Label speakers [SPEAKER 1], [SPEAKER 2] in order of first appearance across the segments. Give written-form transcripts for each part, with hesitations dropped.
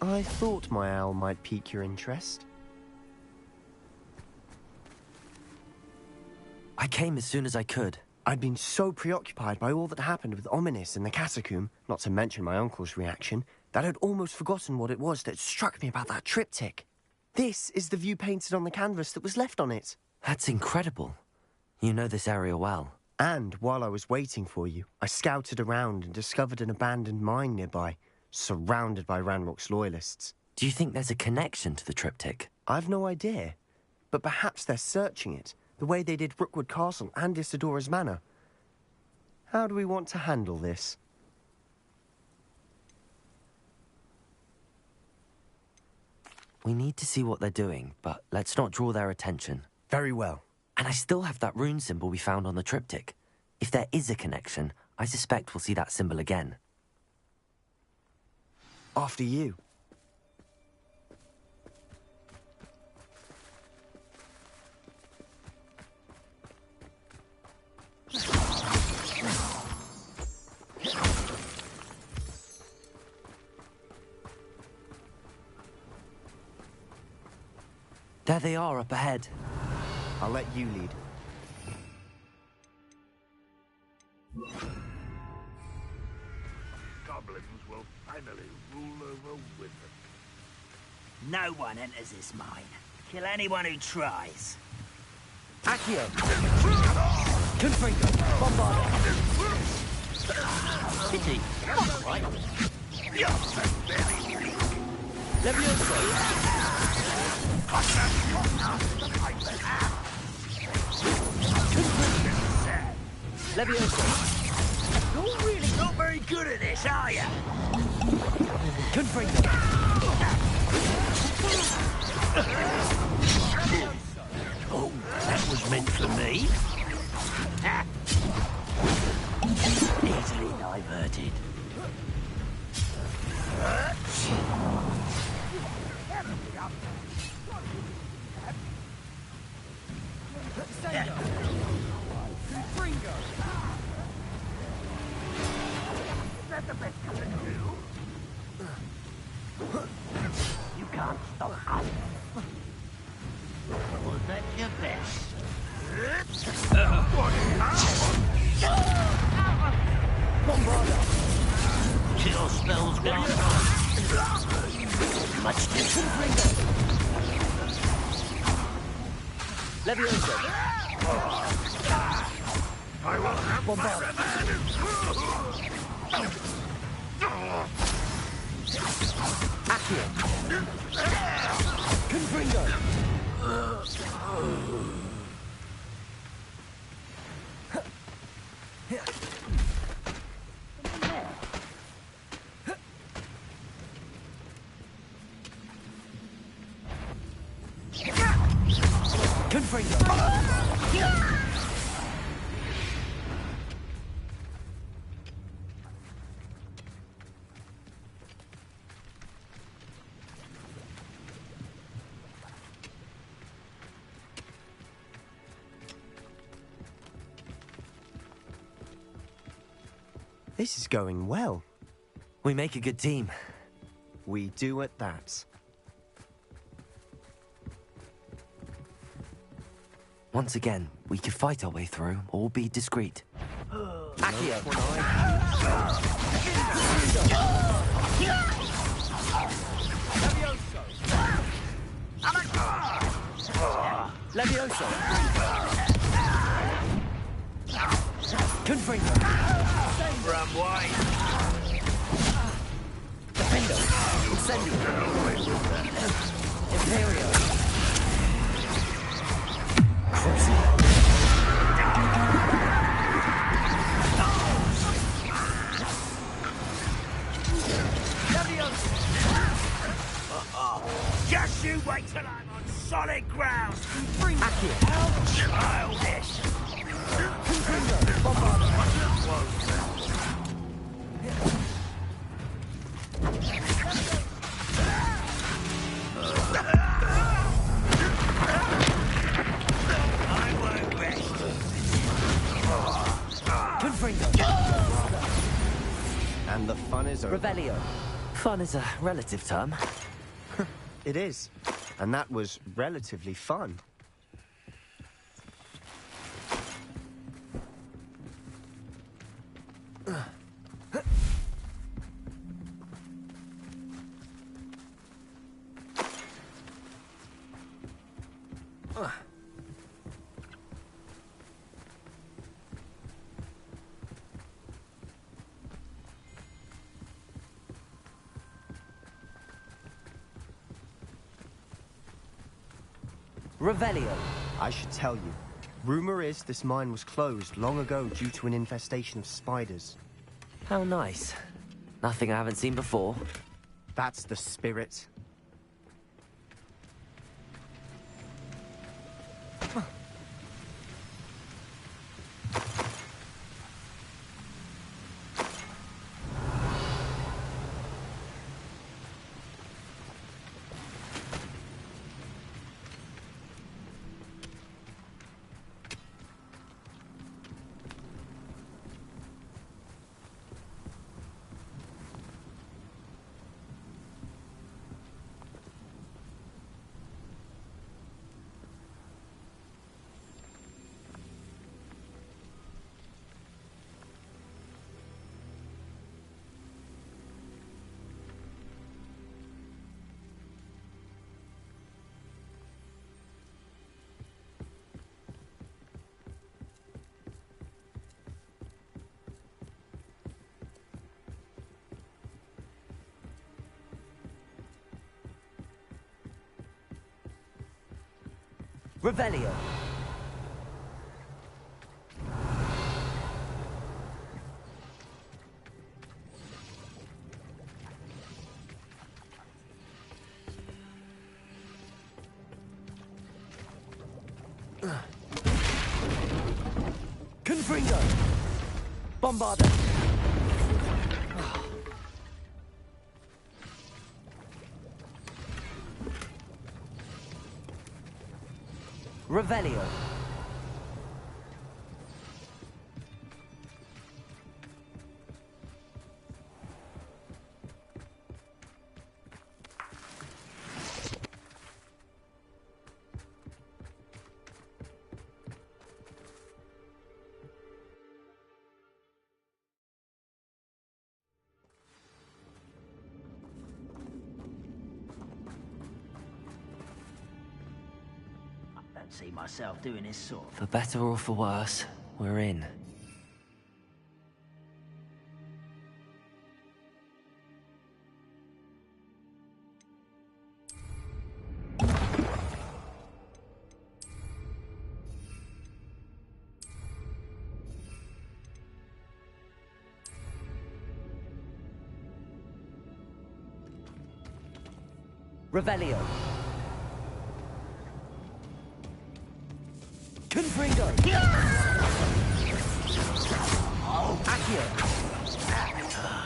[SPEAKER 1] I thought my owl might pique your interest.
[SPEAKER 2] I came as soon as I could.
[SPEAKER 1] I'd been so preoccupied by all that happened with Ominis in the catacomb, not to mention my uncle's reaction, that I'd almost forgotten what it was that struck me about that triptych. This is the view painted on the canvas that was left on it.
[SPEAKER 2] That's incredible. You know this area well.
[SPEAKER 1] And while I was waiting for you, I scouted around and discovered an abandoned mine nearby, surrounded by Ranrock's loyalists.
[SPEAKER 2] Do you think there's a connection to the triptych?
[SPEAKER 1] I've no idea, but perhaps they're searching it, the way they did Rookwood Castle and Isidora's Manor. How do we want to handle this?
[SPEAKER 2] We need to see what they're doing, but let's not draw their attention.
[SPEAKER 1] Very well.
[SPEAKER 2] And I still have that rune symbol we found on the triptych. If there is a connection, I suspect we'll see that symbol again.
[SPEAKER 1] After you.
[SPEAKER 2] There they are up ahead.
[SPEAKER 1] I'll let you lead.
[SPEAKER 3] Goblins will finally rule over wizards.
[SPEAKER 4] No one enters this mine. Kill anyone who tries.
[SPEAKER 2] Accio! Confringo! Bombardo! Pity! Right? Levioso! Levioso!
[SPEAKER 4] You're really not very good at this, are you?
[SPEAKER 2] Confringo!
[SPEAKER 4] Oh, that was meant for me. Easily diverted.
[SPEAKER 3] Is that the best you can do? You can't stop us.
[SPEAKER 4] Was that your best?
[SPEAKER 2] Bombardo!
[SPEAKER 4] Chill spells gone. Much too
[SPEAKER 2] Levioso!
[SPEAKER 3] I will have
[SPEAKER 2] Bombardo! Accio! Confringo! Confringo!
[SPEAKER 1] This is going well.
[SPEAKER 2] We make a good team.
[SPEAKER 1] We do at that.
[SPEAKER 2] Once again, we could fight our way through or be discreet. Accio! Levioso! Confringo!
[SPEAKER 4] Run wide.
[SPEAKER 2] Defendo! Incendio! Imperio! Crucible!
[SPEAKER 4] Just you wait till I'm on solid ground.
[SPEAKER 2] Accio!
[SPEAKER 4] How childish.
[SPEAKER 2] Confringo! Bombardo!
[SPEAKER 4] I won't rest.
[SPEAKER 2] Confringo!
[SPEAKER 1] And the fun is over.
[SPEAKER 2] Revelio! Fun is a relative term.
[SPEAKER 1] It is. And that was relatively fun.
[SPEAKER 2] Revelio.
[SPEAKER 1] I should tell you. Rumor is this mine was closed long ago due to an infestation of spiders.
[SPEAKER 2] How nice. Nothing I haven't seen before.
[SPEAKER 1] That's the spirit.
[SPEAKER 2] Revelio. Confringo. Bombarder. Revelio.
[SPEAKER 4] See myself doing this sort of.
[SPEAKER 2] For better or for worse, we're in. Revelio. Confringo! Accio!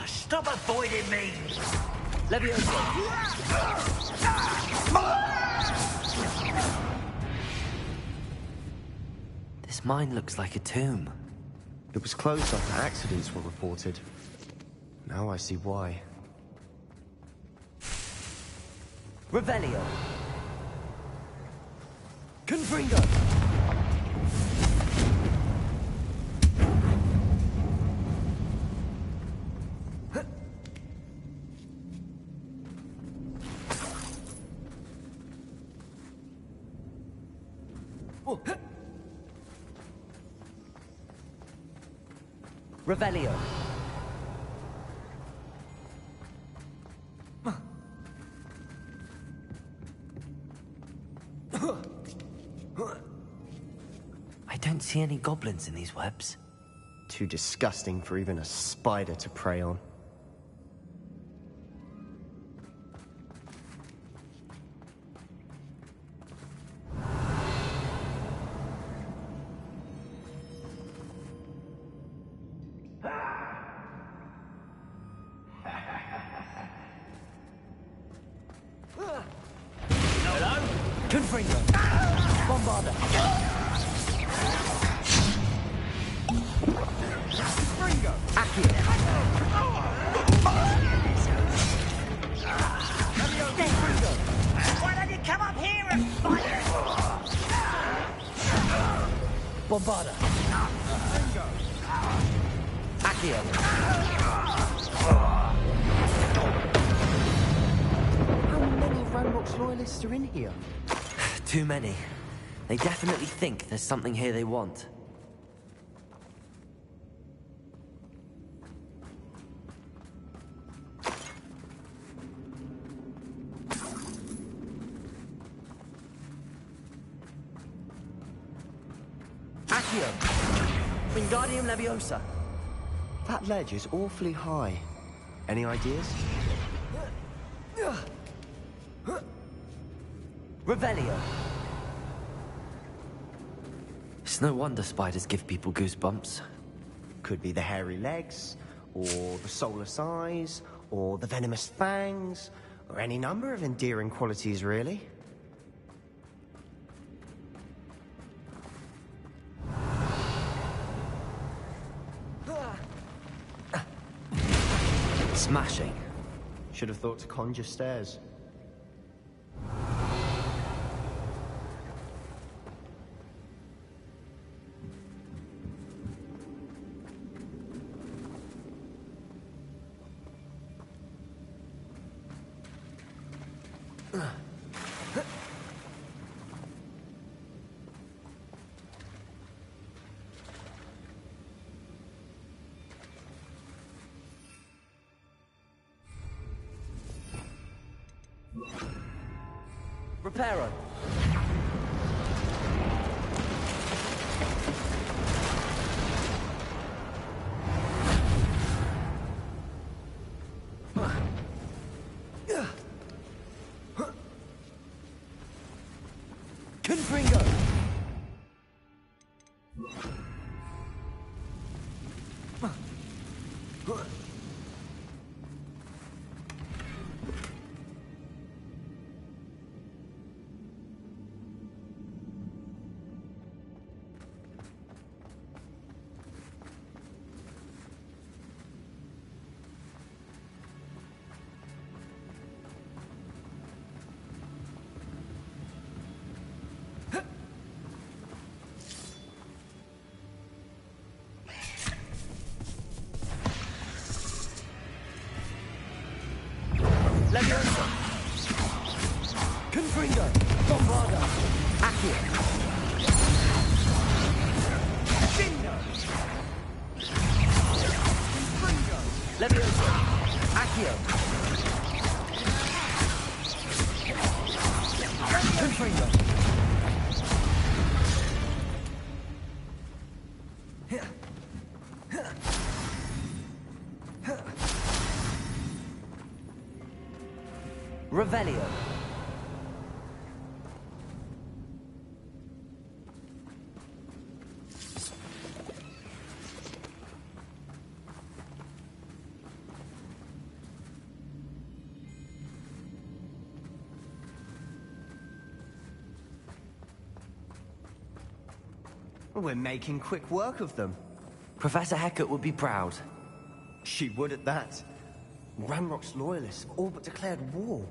[SPEAKER 4] Stop avoiding me!
[SPEAKER 2] Levioso! This mine looks like a tomb.
[SPEAKER 1] It was closed after accidents were reported. Now I see why.
[SPEAKER 2] Revelio! Confringo! Revelio. I don't see any goblins in these webs.
[SPEAKER 1] Too disgusting for even a spider to prey on.
[SPEAKER 2] Confringo! Bombarder! Confringo! Accio! Bombarda. Accio.
[SPEAKER 1] How many Ranrock's loyalists are in here?
[SPEAKER 2] Too many. They definitely think there's something here they want.
[SPEAKER 1] Accio!
[SPEAKER 2] Wingardium Leviosa.
[SPEAKER 1] That ledge is awfully high. Any ideas?
[SPEAKER 2] Revelio. It's no wonder spiders give people goosebumps.
[SPEAKER 1] Could be the hairy legs, or the soulless eyes, or the venomous fangs, or any number of endearing qualities, really.
[SPEAKER 2] Smashing.
[SPEAKER 1] Should have thought to conjure stairs.
[SPEAKER 2] Reparo. Confringo. Leviosa. Confringo. Bombarda. Accio. Bingo. Confringo. Leviosa. Accio. Confringo. Revelio.
[SPEAKER 1] We're making quick work of them.
[SPEAKER 2] Professor Hecat would be proud.
[SPEAKER 1] She would at that. Ranrock's loyalists have all but declared war.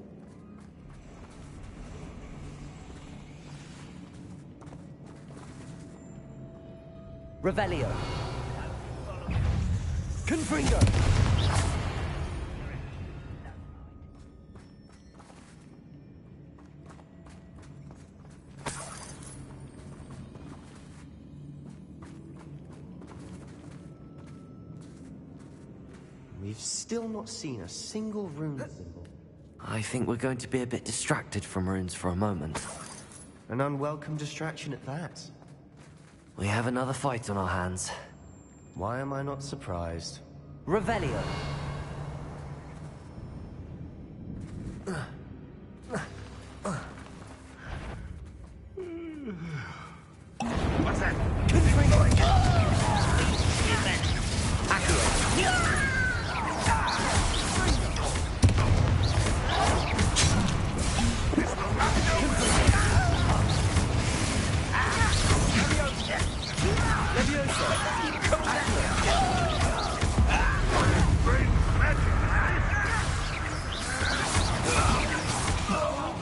[SPEAKER 2] Revelio. Confringo.
[SPEAKER 1] We've still not seen a single rune symbol.
[SPEAKER 2] I think we're going to be a bit distracted from runes for a moment.
[SPEAKER 1] An unwelcome distraction at that.
[SPEAKER 2] We have another fight on our hands.
[SPEAKER 1] Why am I not surprised?
[SPEAKER 2] Revelio.
[SPEAKER 3] What's that?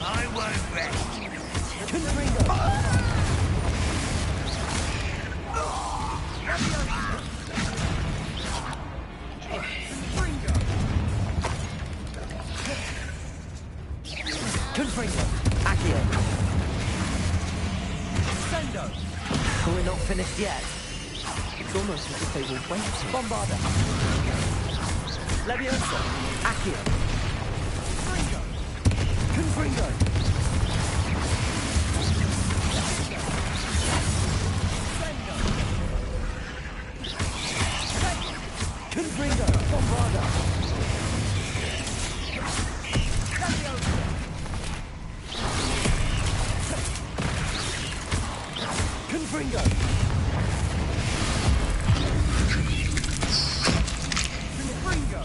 [SPEAKER 3] I won't rest.
[SPEAKER 2] We're not finished yet.
[SPEAKER 1] It's almost as if they were waiting.
[SPEAKER 2] Bombarda. Leviosa. Accio.
[SPEAKER 1] Confringo! Confringo! Bombarda! Confringo! Confringo!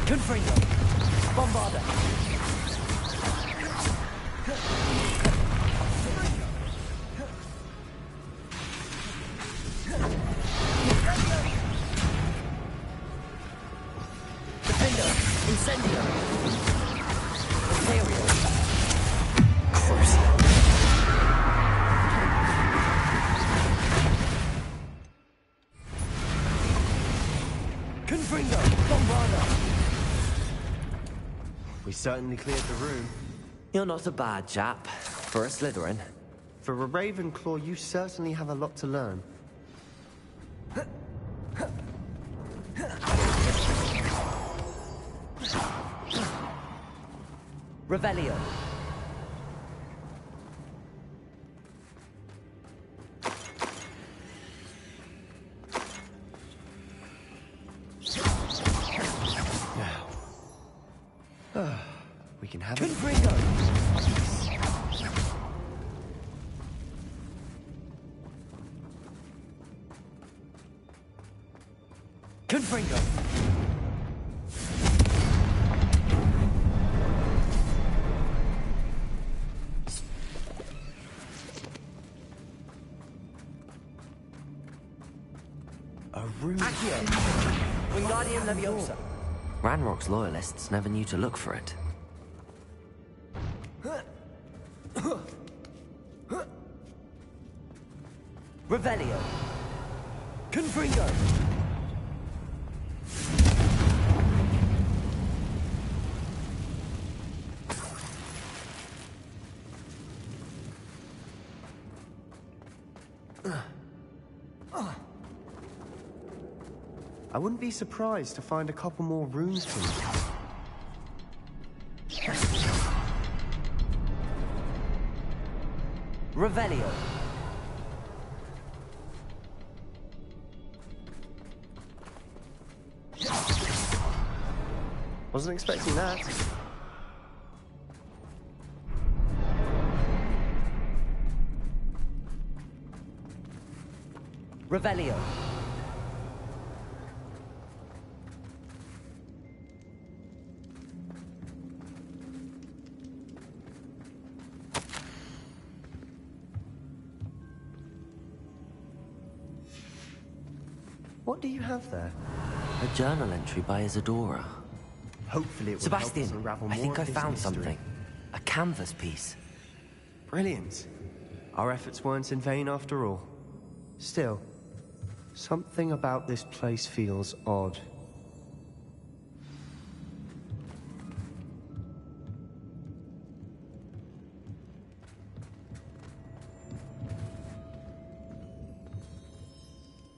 [SPEAKER 1] Confringo! Bombarda! Defendo! Incendio! Ontario! Crucial! Confringo! Bombarda! We certainly cleared the room.
[SPEAKER 2] You're not a bad chap. For a Slytherin.
[SPEAKER 1] For a Ravenclaw, you certainly have a lot to learn.
[SPEAKER 2] Revelio.
[SPEAKER 1] Now. We can have
[SPEAKER 2] Confringo. Confringo.
[SPEAKER 1] a room.
[SPEAKER 2] Accio. Wingardium Leviosa. Ranrock's loyalists never knew to look for it. Revelio.
[SPEAKER 1] Confringo! I wouldn't be surprised to find a couple more runes from it.
[SPEAKER 2] Revelio.
[SPEAKER 1] Wasn't expecting that.
[SPEAKER 2] Revelio.
[SPEAKER 1] What do you have there?
[SPEAKER 2] A journal entry by Isadora.
[SPEAKER 1] Hopefully it will
[SPEAKER 2] Sebastian,
[SPEAKER 1] help us unravel
[SPEAKER 2] I
[SPEAKER 1] more
[SPEAKER 2] think
[SPEAKER 1] of
[SPEAKER 2] I
[SPEAKER 1] this
[SPEAKER 2] found
[SPEAKER 1] mystery.
[SPEAKER 2] something. A canvas piece.
[SPEAKER 1] Brilliant. Our efforts weren't in vain after all. Still, something about this place feels odd.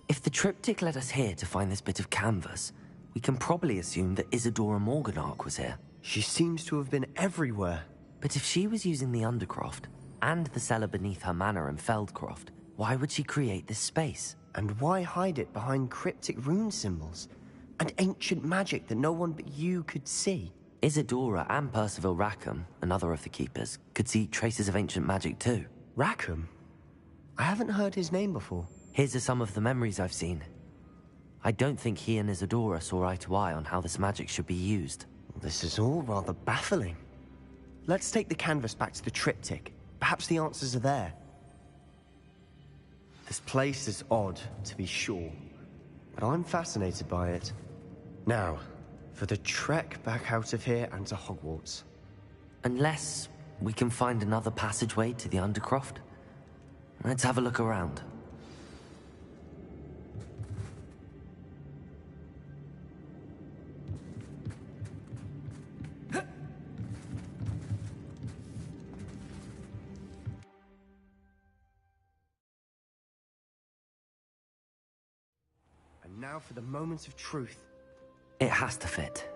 [SPEAKER 2] If the triptych led us here to find this bit of canvas, we can probably assume that Isadora Morganach was here.
[SPEAKER 1] She seems to have been everywhere.
[SPEAKER 2] But if she was using the Undercroft, and the cellar beneath her manor in Feldcroft, why would she create this space?
[SPEAKER 1] And why hide it behind cryptic rune symbols? And ancient magic that no one but you could see?
[SPEAKER 2] Isadora and Percival Rackham, another of the Keepers, could see traces of ancient magic too.
[SPEAKER 1] Rackham? I haven't heard his name before.
[SPEAKER 2] His are some of the memories I've seen. I don't think he and Isadora saw eye to eye on how this magic should be used.
[SPEAKER 1] This is all rather baffling. Let's take the canvas back to the triptych. Perhaps the answers are there. This place is odd, to be sure, but I'm fascinated by it. Now, for the trek back out of here and to Hogwarts.
[SPEAKER 2] Unless we can find another passageway to the Undercroft. Let's have a look around.
[SPEAKER 1] now for the moment of truth.
[SPEAKER 2] It has to fit.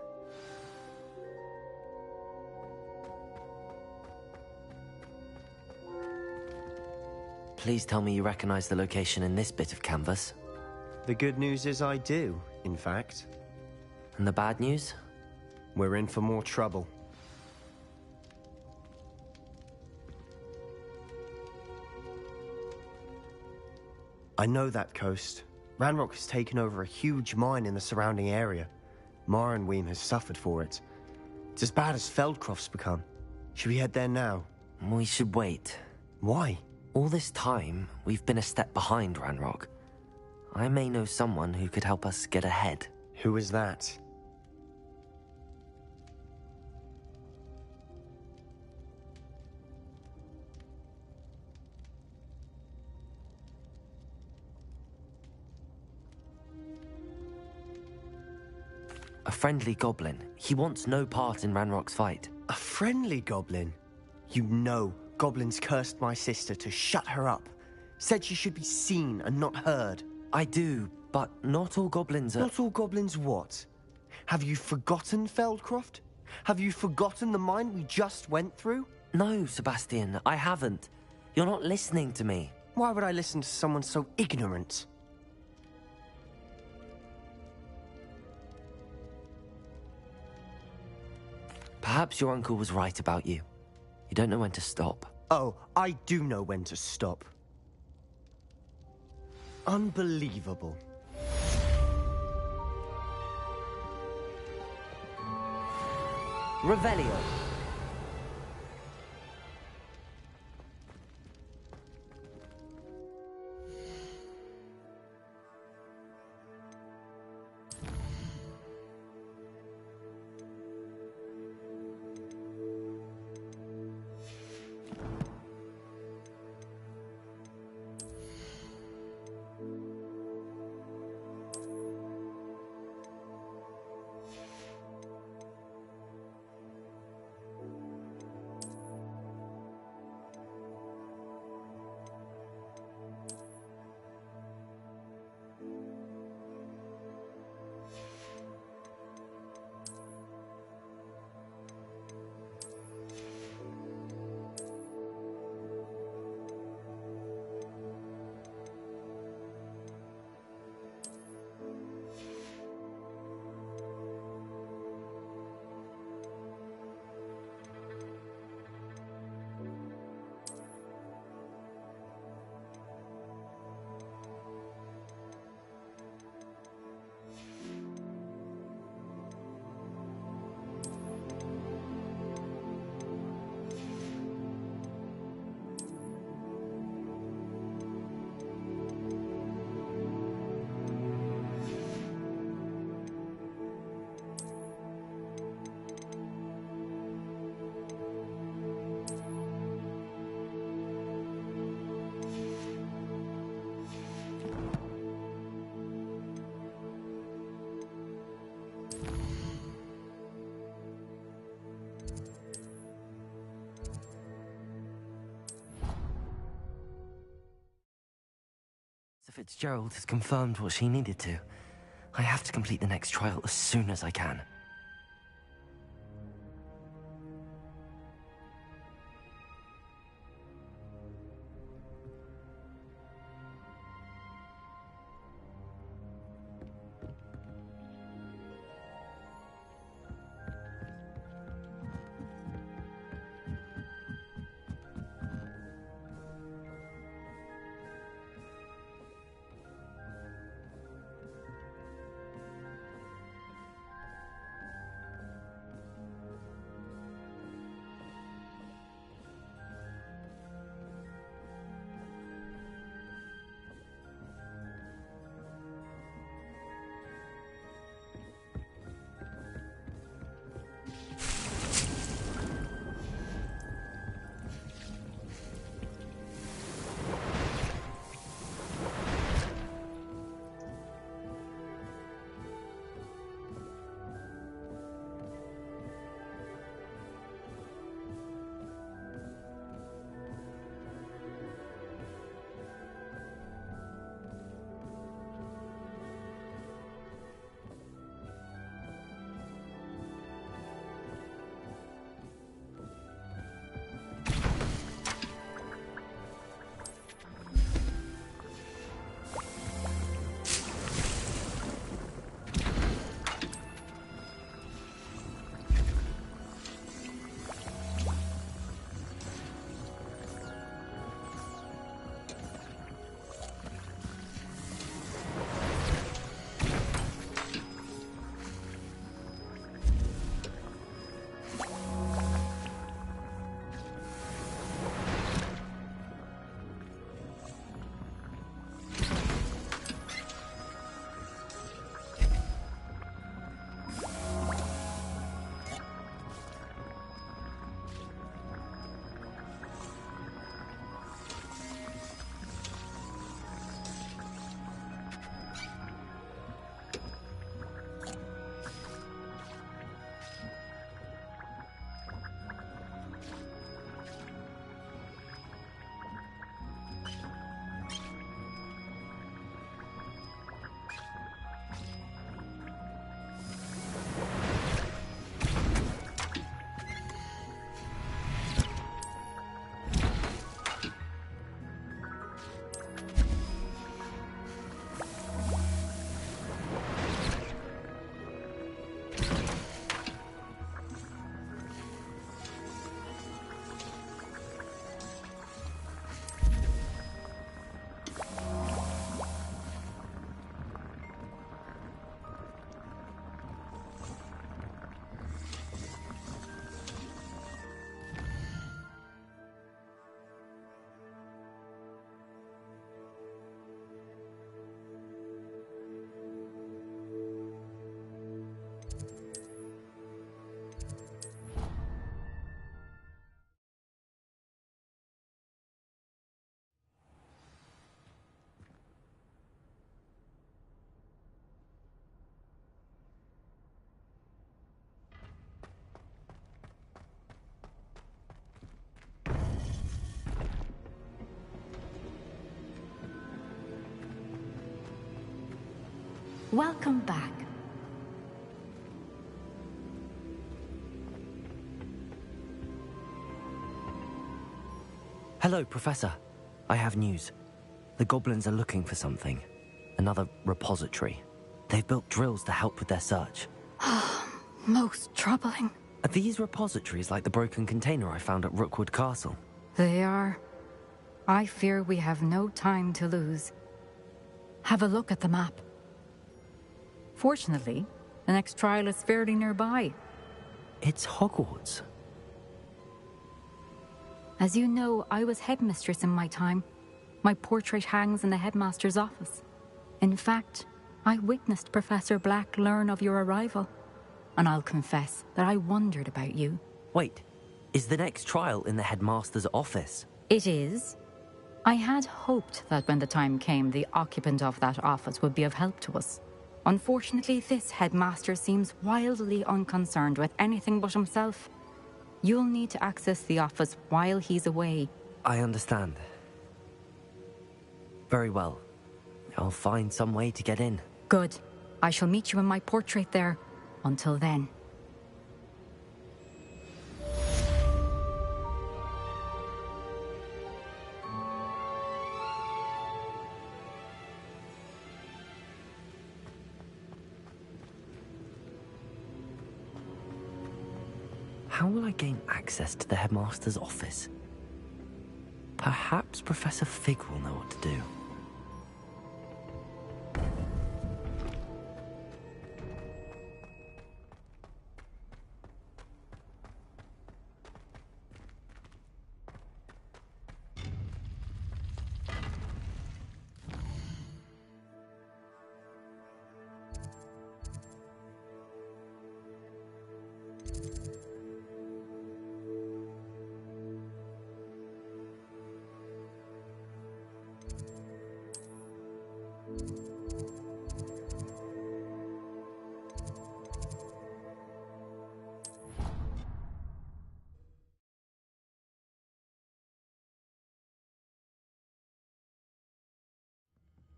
[SPEAKER 2] Please tell me you recognize the location in this bit of canvas.
[SPEAKER 1] The good news is I do, in fact.
[SPEAKER 2] And the bad news?
[SPEAKER 1] We're in for more trouble. I know that coast. Ranrock has taken over a huge mine in the surrounding area. Morinweem has suffered for it. It's as bad as Feldcroft's become. Should we head there now?
[SPEAKER 2] We should wait.
[SPEAKER 1] Why?
[SPEAKER 2] All this time, we've been a step behind Ranrock. I may know someone who could help us get ahead.
[SPEAKER 1] Who is that?
[SPEAKER 2] A friendly goblin. He wants no part in Ranrock's fight.
[SPEAKER 1] A friendly goblin? You know, goblins cursed my sister to shut her up. Said she should be seen and not heard.
[SPEAKER 2] I do, but not all goblins are...
[SPEAKER 1] Not all goblins what? Have you forgotten Feldcroft? Have you forgotten the mine we just went through?
[SPEAKER 2] No, Sebastian, I haven't. You're not listening to me.
[SPEAKER 1] Why would I listen to someone so ignorant?
[SPEAKER 2] Perhaps your uncle was right about you. You don't know when to stop.
[SPEAKER 1] Oh, I do know when to stop. Unbelievable.
[SPEAKER 2] Revelio. Sir Fitzgerald has confirmed what she needed to. I have to complete the next trial as soon as I can.
[SPEAKER 5] Welcome back.
[SPEAKER 2] Hello, Professor. I have news. The goblins are looking for something. Another repository. They've built drills to help with their search.
[SPEAKER 5] Most troubling.
[SPEAKER 2] Are these repositories like the broken container I found at Rookwood Castle?
[SPEAKER 5] They are. I fear we have no time to lose. Have a look at the map. Fortunately, the next trial is fairly nearby.
[SPEAKER 2] It's Hogwarts.
[SPEAKER 5] As you know, I was headmistress in my time. My portrait hangs in the headmaster's office. In fact, I witnessed Professor Black learn of your arrival. And I'll confess that I wondered about you.
[SPEAKER 2] Wait, is the next trial in the headmaster's office?
[SPEAKER 5] It is. I had hoped that when the time came, the occupant of that office would be of help to us. Unfortunately, this headmaster seems wildly unconcerned with anything but himself. You'll need to access the office while he's away.
[SPEAKER 2] I understand. Very well. I'll find some way to get in.
[SPEAKER 5] Good. I shall meet you in my portrait there. Until then.
[SPEAKER 2] How will I gain access to the headmaster's office? Perhaps Professor Fig will know what to do.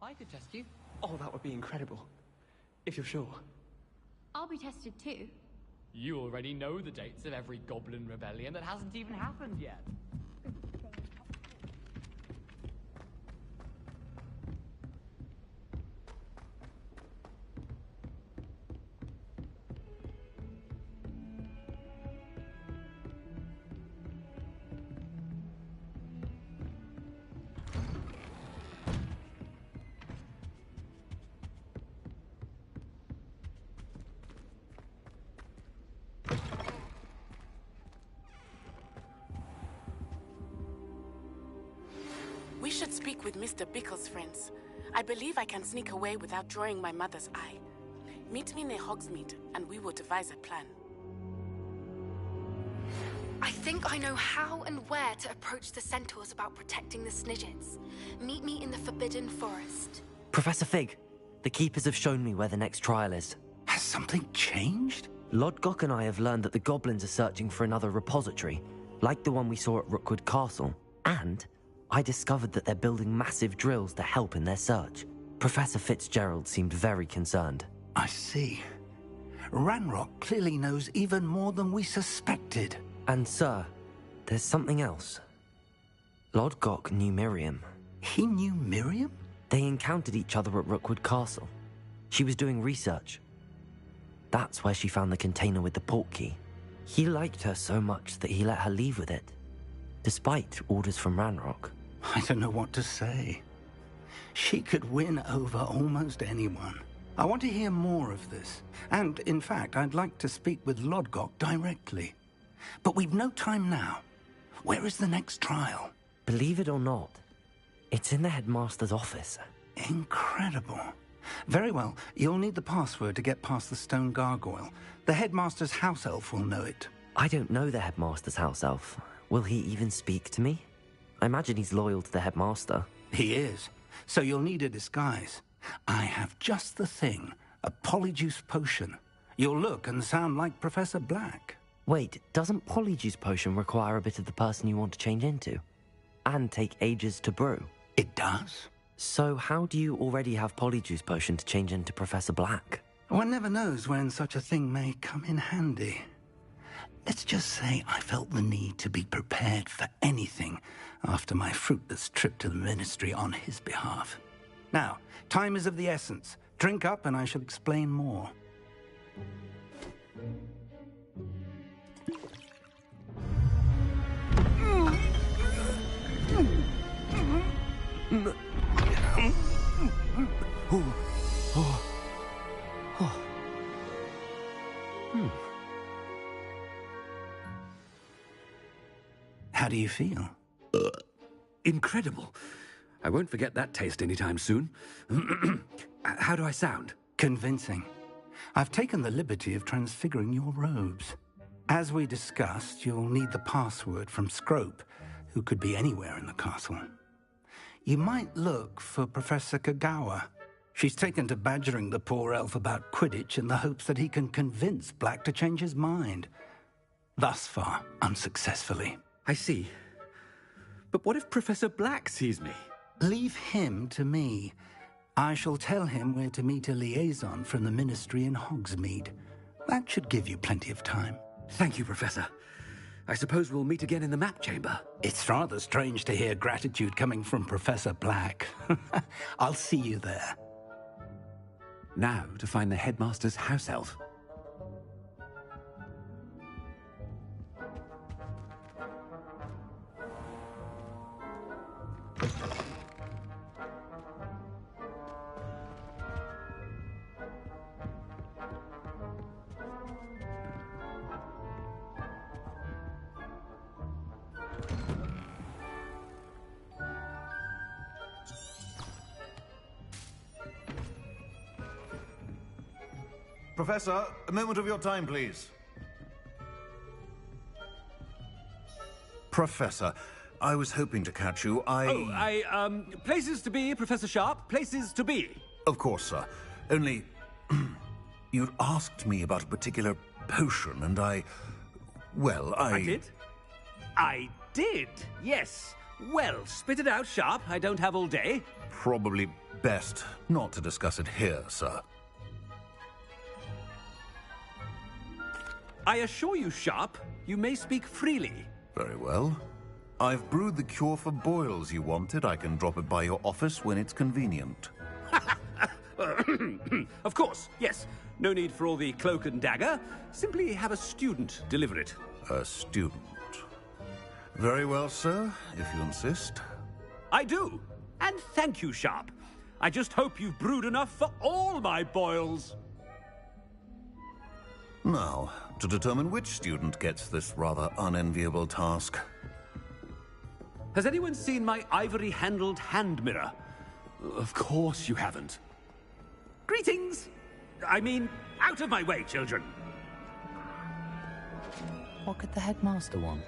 [SPEAKER 6] I could test you. Oh, that would be incredible. If you're sure.
[SPEAKER 7] I'll be tested too.
[SPEAKER 6] You already know the dates of every goblin rebellion that hasn't even happened yet.
[SPEAKER 8] We should speak with Mr. Bickle's friends. I believe I can sneak away without drawing my mother's eye. Meet me near Hogsmeade, and we will devise a plan.
[SPEAKER 9] I think I know how and where to approach the centaurs about protecting the Snidgets. Meet me in the Forbidden Forest.
[SPEAKER 2] Professor Fig, the Keepers have shown me where the next trial is.
[SPEAKER 10] Has something changed?
[SPEAKER 2] Lodgok and I have learned that the goblins are searching for another repository, like the one we saw at Rookwood Castle. And I discovered that they're building massive drills to help in their search. Professor Fitzgerald seemed very concerned.
[SPEAKER 10] I see. Ranrock clearly knows even more than we suspected.
[SPEAKER 2] And sir, there's something else. Lodgok knew Miriam.
[SPEAKER 10] He knew Miriam?
[SPEAKER 2] They encountered each other at Rookwood Castle. She was doing research. That's where she found the container with the port key. He liked her so much that he let her leave with it, despite orders from Ranrock.
[SPEAKER 10] I don't know what to say. She could win over almost anyone. I want to hear more of this. And, in fact, I'd like to speak with Lodgok directly. But we've no time now. Where is the next trial?
[SPEAKER 2] Believe it or not, it's in the headmaster's office.
[SPEAKER 10] Incredible. Very well. You'll need the password to get past the stone gargoyle. The headmaster's house elf will know it.
[SPEAKER 2] I don't know the headmaster's house elf. Will he even speak to me? I imagine he's loyal to the headmaster.
[SPEAKER 10] He is. So you'll need a disguise. I have just the thing. A polyjuice potion. You'll look and sound like Professor Black.
[SPEAKER 2] Wait, doesn't polyjuice potion require a bit of the person you want to change into? And take ages to brew?
[SPEAKER 10] It does.
[SPEAKER 2] So how do you already have Polyjuice Potion to change into Professor Black?
[SPEAKER 10] One never knows when such a thing may come in handy. Let's just say I felt the need to be prepared for anything after my fruitless trip to the Ministry on his behalf. Now, time is of the essence. Drink up and I shall explain more. How do you feel?
[SPEAKER 11] Incredible. I won't forget that taste anytime soon. How do I sound?
[SPEAKER 10] Convincing. I've taken the liberty of transfiguring your robes. As we discussed, you'll need the password from Scrope, who could be anywhere in the castle. You might look for Professor Kagawa. She's taken to badgering the poor elf about Quidditch in the hopes that he can convince Black to change his mind. Thus far, unsuccessfully.
[SPEAKER 11] I see. But what if Professor Black sees me?
[SPEAKER 10] Leave him to me. I shall tell him where to meet a liaison from the Ministry in Hogsmeade. That should give you plenty of time.
[SPEAKER 11] Thank you, Professor. I suppose we'll meet again in the map chamber.
[SPEAKER 10] It's rather strange to hear gratitude coming from Professor Black. I'll see you there.
[SPEAKER 11] Now to find the headmaster's house elf.
[SPEAKER 12] Professor, a moment of your time, please. Professor, I was hoping to catch you.
[SPEAKER 11] Places to be, Professor Sharp. Places to be.
[SPEAKER 12] Of course, sir. Only, you'd asked me about a particular potion, and I
[SPEAKER 11] did? I did, yes. Well, spit it out, Sharp. I don't have all day.
[SPEAKER 12] Probably best not to discuss it here, sir.
[SPEAKER 11] I assure you, Sharp, you may speak freely.
[SPEAKER 12] Very well. I've brewed the cure for boils you wanted. I can drop it by your office when it's convenient.
[SPEAKER 11] Of course, yes. No need for all the cloak and dagger. Simply have a student deliver it.
[SPEAKER 12] A student. Very well, sir, if you insist.
[SPEAKER 11] I do. And thank you, Sharp. I just hope you've brewed enough for all my boils.
[SPEAKER 12] Now, to determine which student gets this rather unenviable task.
[SPEAKER 11] Has anyone seen my ivory-handled hand mirror? Of course you haven't. Greetings! I mean, out of my way, children!
[SPEAKER 2] What could the headmaster want?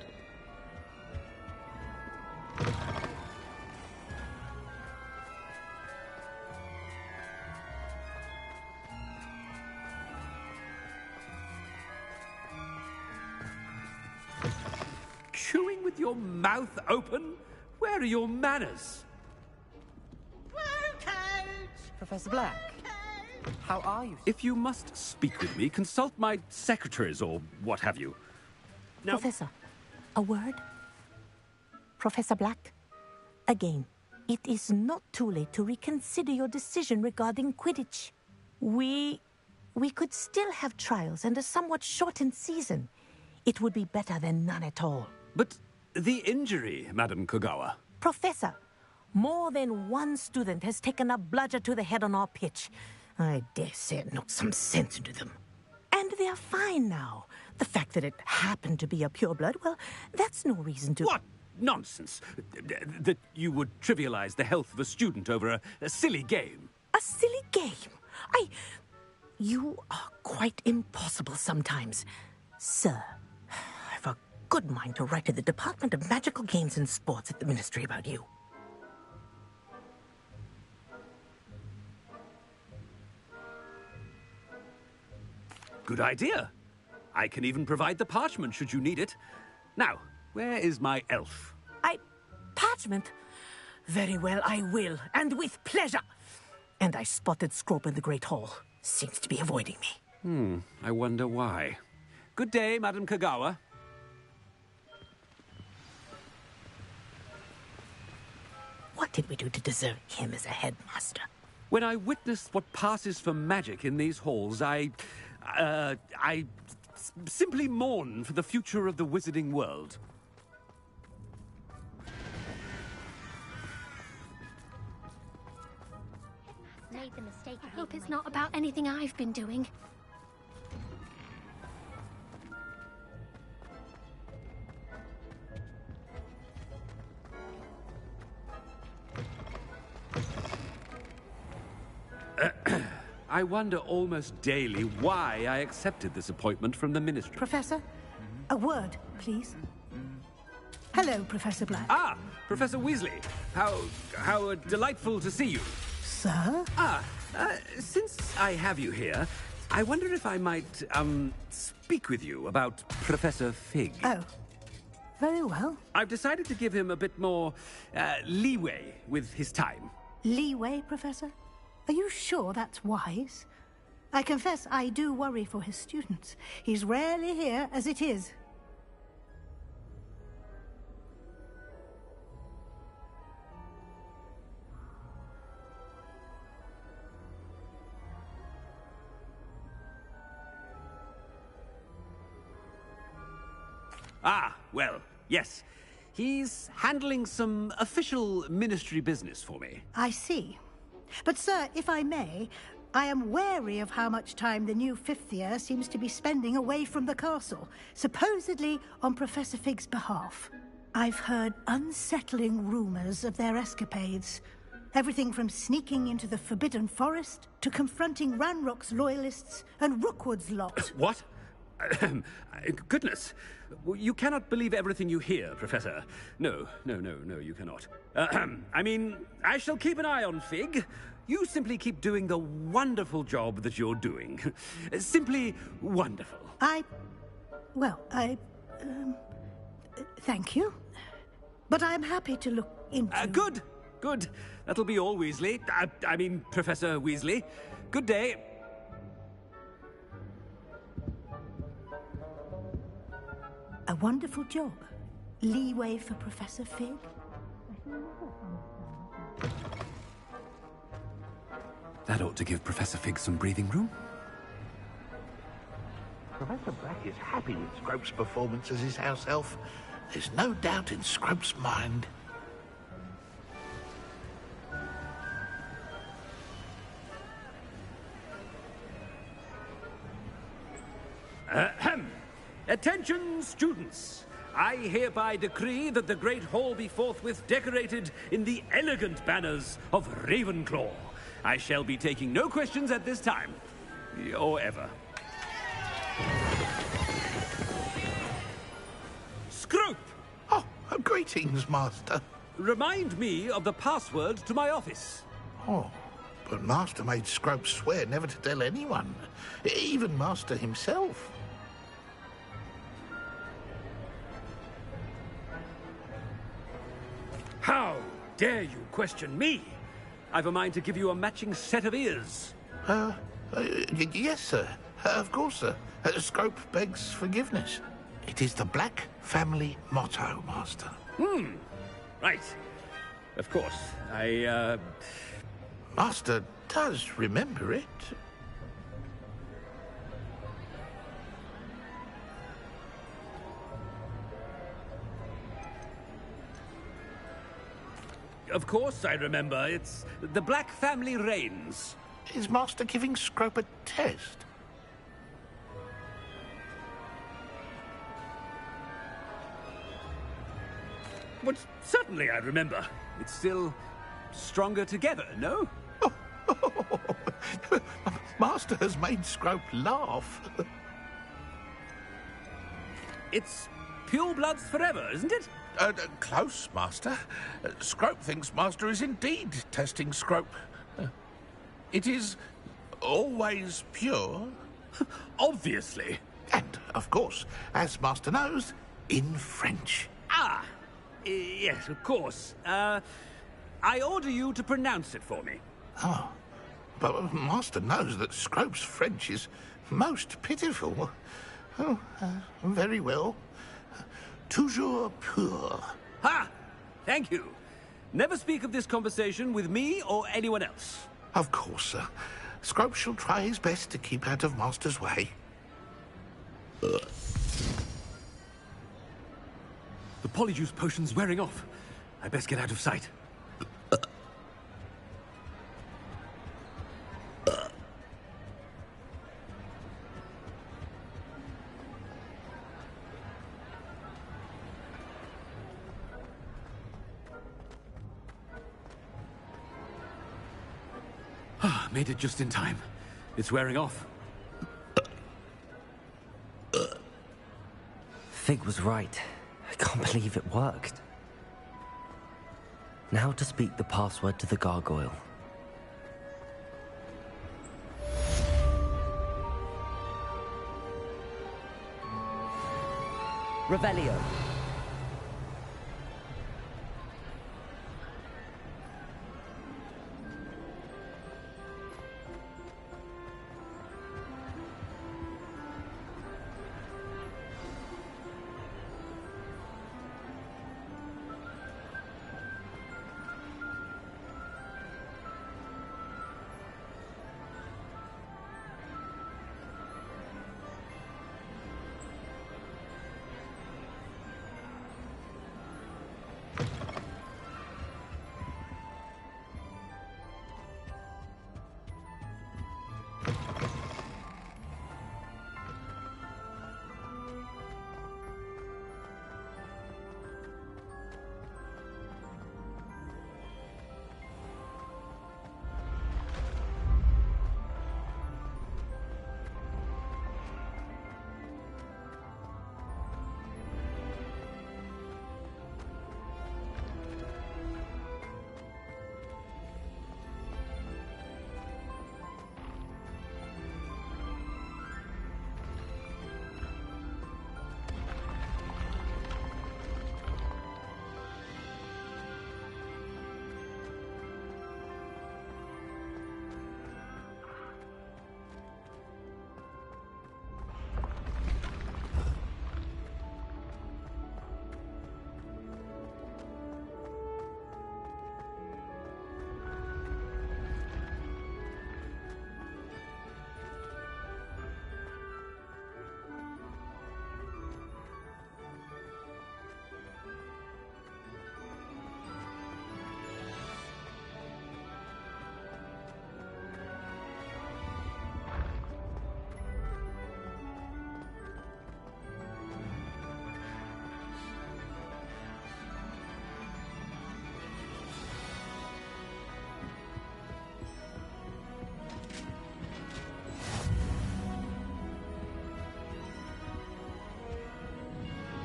[SPEAKER 11] Chewing with your mouth open? Where are your manners?
[SPEAKER 2] Professor Black, how are you?
[SPEAKER 11] If you must speak with me, consult my secretaries or what have you. Now,
[SPEAKER 13] Professor, a word? Professor Black, again, it is not too late to reconsider your decision regarding Quidditch. We could still have trials and a somewhat shortened season. It would be better than none at all.
[SPEAKER 11] But the injury, Madam Kagawa.
[SPEAKER 13] Professor, more than one student has taken a bludger to the head on our pitch. I dare say it knocked some sense into them. And they are fine now. The fact that it happened to be a pureblood, well, that's no reason to...
[SPEAKER 11] What nonsense! That you would trivialize the health of a student over a silly game.
[SPEAKER 13] A silly game? You are quite impossible sometimes. Sir, I've a good mind to write to the Department of Magical Games and Sports at the Ministry about you.
[SPEAKER 11] Good idea. I can even provide the parchment should you need it. Now, where is my elf?
[SPEAKER 13] Parchment? Very well, I will, and with pleasure. And I spotted Scrope in the Great Hall. Seems to be avoiding me.
[SPEAKER 11] I wonder why. Good day, Madam Kagawa.
[SPEAKER 13] What did we do to deserve him as a headmaster?
[SPEAKER 11] When I witness what passes for magic in these halls, I simply mourn for the future of the wizarding world.
[SPEAKER 7] Made the mistake. I hope it's not about anything I've been doing.
[SPEAKER 11] I wonder almost daily why I accepted this appointment from the Ministry.
[SPEAKER 13] Professor, a word, please. Hello, Professor Black.
[SPEAKER 11] Ah, Professor Weasley. How delightful to see you.
[SPEAKER 13] Sir?
[SPEAKER 11] Since I have you here, I wonder if I might, speak with you about Professor Fig.
[SPEAKER 13] Oh, very well.
[SPEAKER 11] I've decided to give him a bit more, leeway with his time.
[SPEAKER 13] Leeway, Professor? Are you sure that's wise? I confess I do worry for his students. He's rarely here as it is.
[SPEAKER 11] Ah, well, yes. He's handling some official ministry business for me.
[SPEAKER 13] I see. But, sir, if I may, I am wary of how much time the new fifth year seems to be spending away from the castle, supposedly on Professor Fig's behalf. I've heard unsettling rumors of their escapades. Everything from sneaking into the Forbidden Forest to confronting Ranrock's loyalists and Rookwood's lot.
[SPEAKER 11] What? Goodness. You cannot believe everything you hear, Professor. No, you cannot. I mean, I shall keep an eye on Fig. You simply keep doing the wonderful job that you're doing. Simply wonderful.
[SPEAKER 13] Thank you. But I'm happy to look into...
[SPEAKER 11] Good. That'll be all, Weasley. I mean, Professor Weasley. Good day.
[SPEAKER 13] A wonderful job. Leeway for Professor Fig.
[SPEAKER 11] That ought to give Professor Fig some breathing room.
[SPEAKER 3] Professor Black is happy with Scrope's performance as his house elf. There's no doubt in Scrope's mind.
[SPEAKER 11] Attention, students! I hereby decree that the Great Hall be forthwith decorated in the elegant banners of Ravenclaw. I shall be taking no questions at this time, or ever. Scrope!
[SPEAKER 3] Oh, greetings, Master.
[SPEAKER 11] Remind me of the password to my office.
[SPEAKER 3] Oh, but Master made Scrope swear never to tell anyone, even Master himself.
[SPEAKER 11] How dare you question me? I've a mind to give you a matching set of ears.
[SPEAKER 3] Yes, sir. Of course, sir. Scrope begs forgiveness. It is the Black family motto, Master.
[SPEAKER 11] Right. Of course.
[SPEAKER 3] Master does remember it.
[SPEAKER 11] Of course I remember. It's the Black family reigns.
[SPEAKER 3] Is Master giving Scrope a test?
[SPEAKER 11] But certainly I remember. It's still stronger together, no?
[SPEAKER 3] Master has made Scrope laugh.
[SPEAKER 11] It's pure bloods forever, isn't it?
[SPEAKER 3] Close, Master. Scrope thinks Master is indeed testing Scrope. It is always pure.
[SPEAKER 11] Obviously.
[SPEAKER 3] And, of course, as Master knows, in French.
[SPEAKER 11] Yes, of course. I order you to pronounce it for me.
[SPEAKER 3] Oh, but Master knows that Scrope's French is most pitiful. Oh, very well. Toujours pur.
[SPEAKER 11] Ha! Thank you. Never speak of this conversation with me or anyone else.
[SPEAKER 3] Of course, sir. Scrope shall try his best to keep out of Master's way.
[SPEAKER 11] The polyjuice potion's wearing off. I best get out of sight. Made it just in time. It's wearing off.
[SPEAKER 2] Fig was right. I can't believe it worked. Now to speak the password to the gargoyle. Revelio.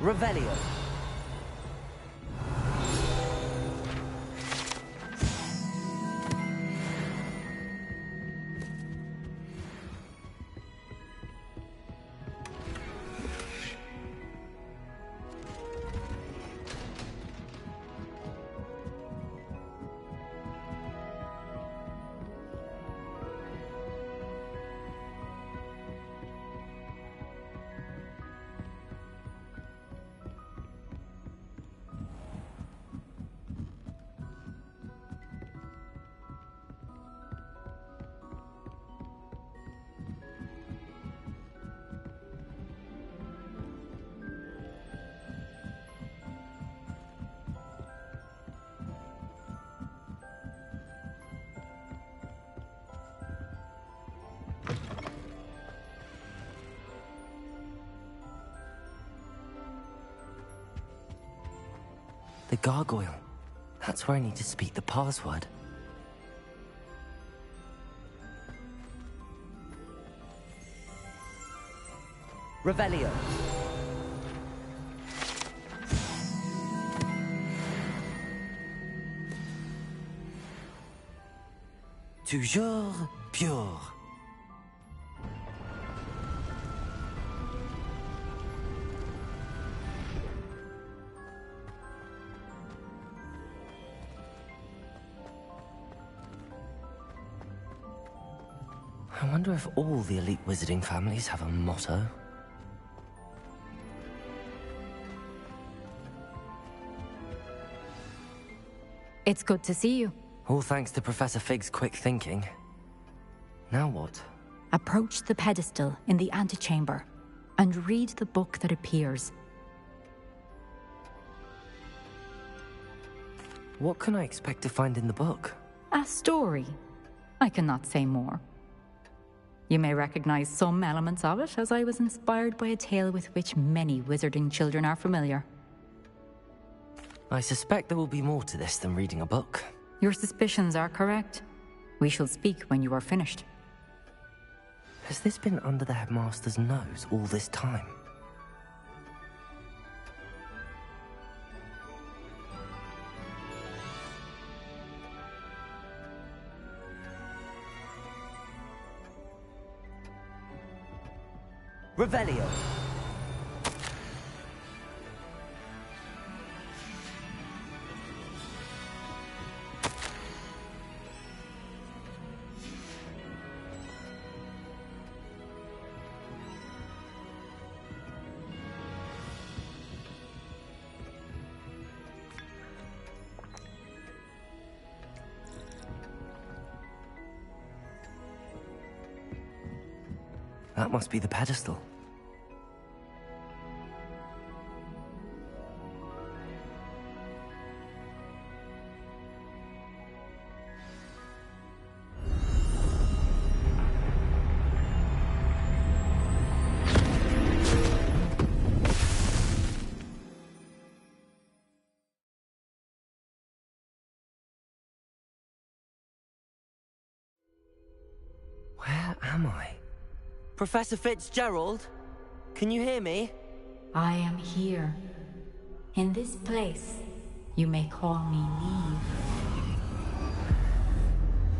[SPEAKER 2] Revelio. The gargoyle. That's where I need to speak the password. Revelio. Toujours pure. I wonder if all the elite wizarding families have a motto.
[SPEAKER 5] It's good to see you.
[SPEAKER 2] All thanks to Professor Fig's quick thinking. Now what?
[SPEAKER 5] Approach the pedestal in the antechamber and read the book that appears.
[SPEAKER 2] What can I expect to find in the book?
[SPEAKER 5] A story. I cannot say more. You may recognize some elements of it, as I was inspired by a tale with which many wizarding children are familiar.
[SPEAKER 2] I suspect there will be more to this than reading a book.
[SPEAKER 5] Your suspicions are correct. We shall speak when you are finished.
[SPEAKER 2] Has this been under the headmaster's nose all this time? Revelio. That must be the pedestal. Where am I? Professor Fitzgerald? Can you hear me?
[SPEAKER 5] I am here. In this place, you may call me Neve.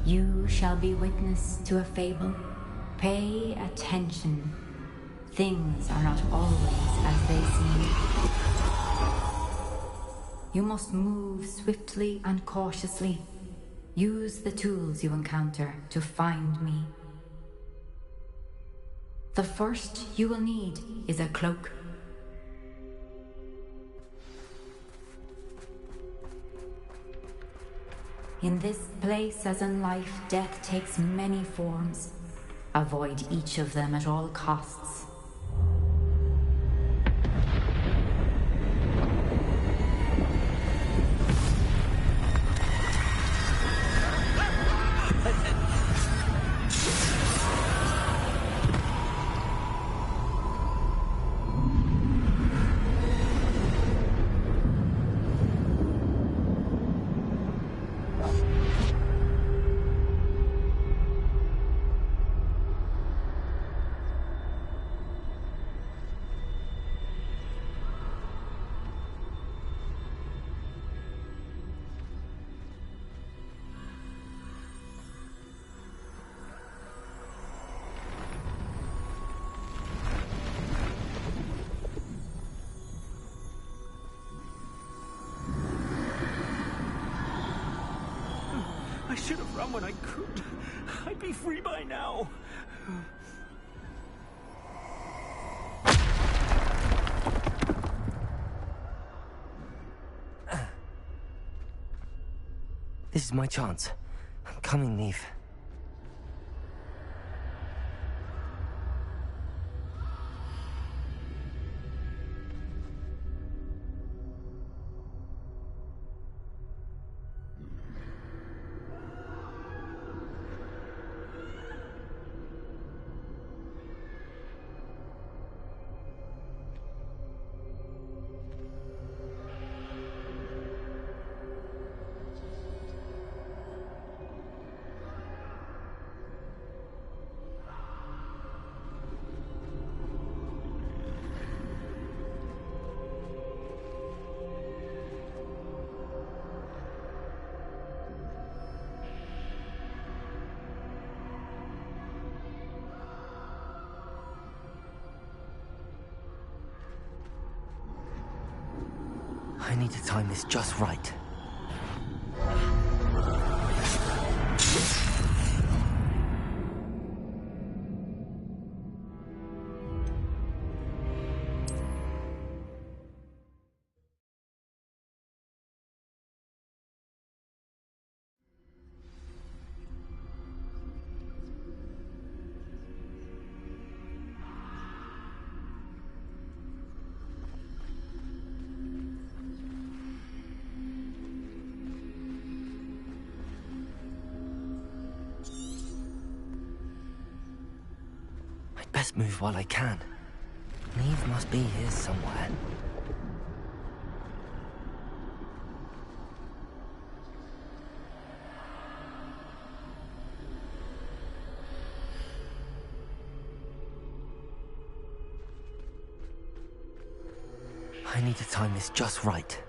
[SPEAKER 5] You shall be witness to a fable. Pay attention. Things are not always as they seem. You must move swiftly and cautiously. Use the tools you encounter to find me. The first you will need is a cloak. In this place, as in life, death takes many forms. Avoid each of them at all costs.
[SPEAKER 11] I should have run when I could. I'd be free by now.
[SPEAKER 2] This is my chance. I'm coming, Neve. I need to time this just right. best move while I can. Neve must be here somewhere. I need to time this just right.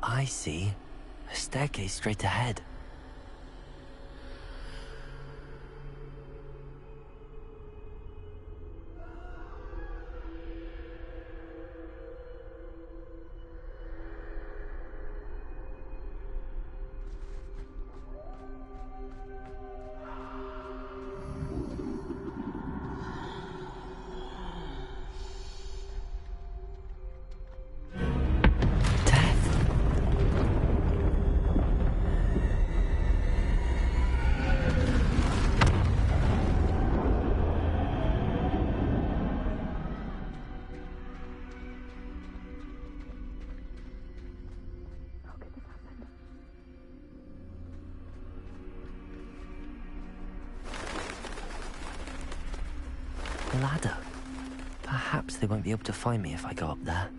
[SPEAKER 2] I see. A staircase straight ahead. The ladder. Perhaps they won't be able to find me if I go up there.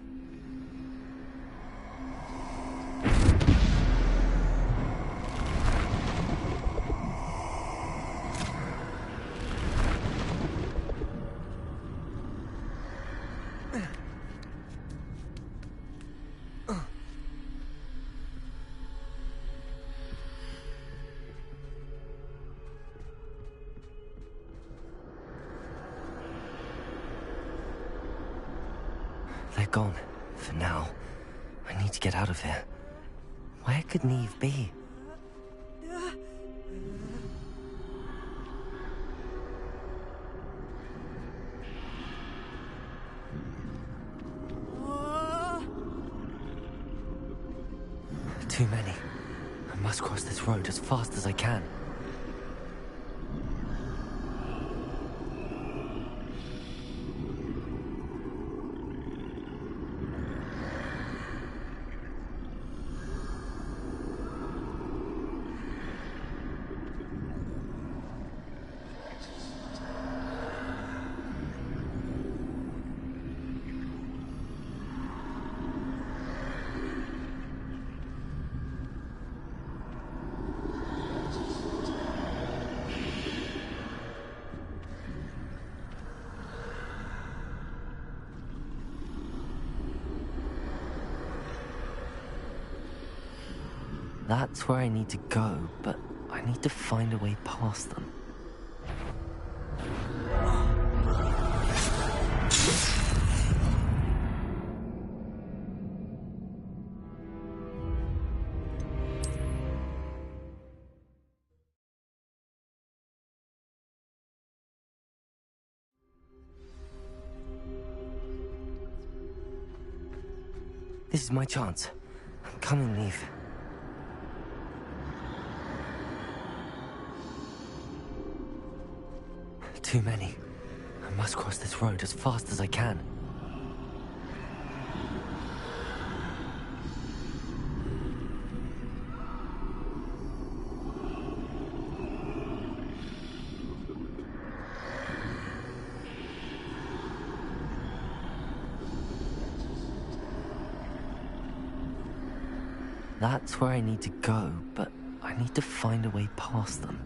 [SPEAKER 2] They're gone, for now. I need to get out of here. Where could Neve be? Too many. I must cross this road as fast as I can. That's where I need to go, but I need to find a way past them. This is my chance. I'm coming, Neve. Too many. I must cross this road as fast as I can. That's where I need to go, but I need to find a way past them.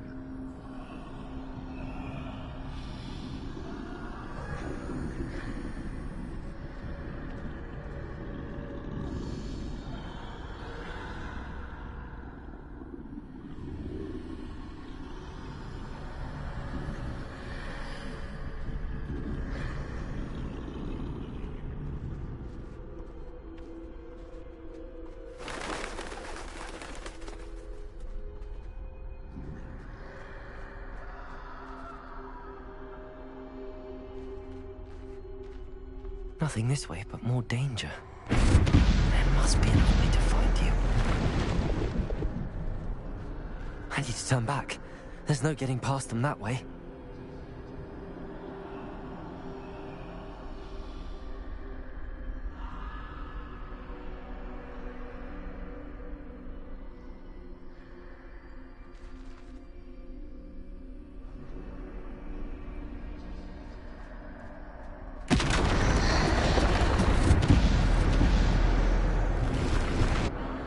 [SPEAKER 2] Nothing this way but more danger. There must be another way to find you. I need to turn back. There's no getting past them that way.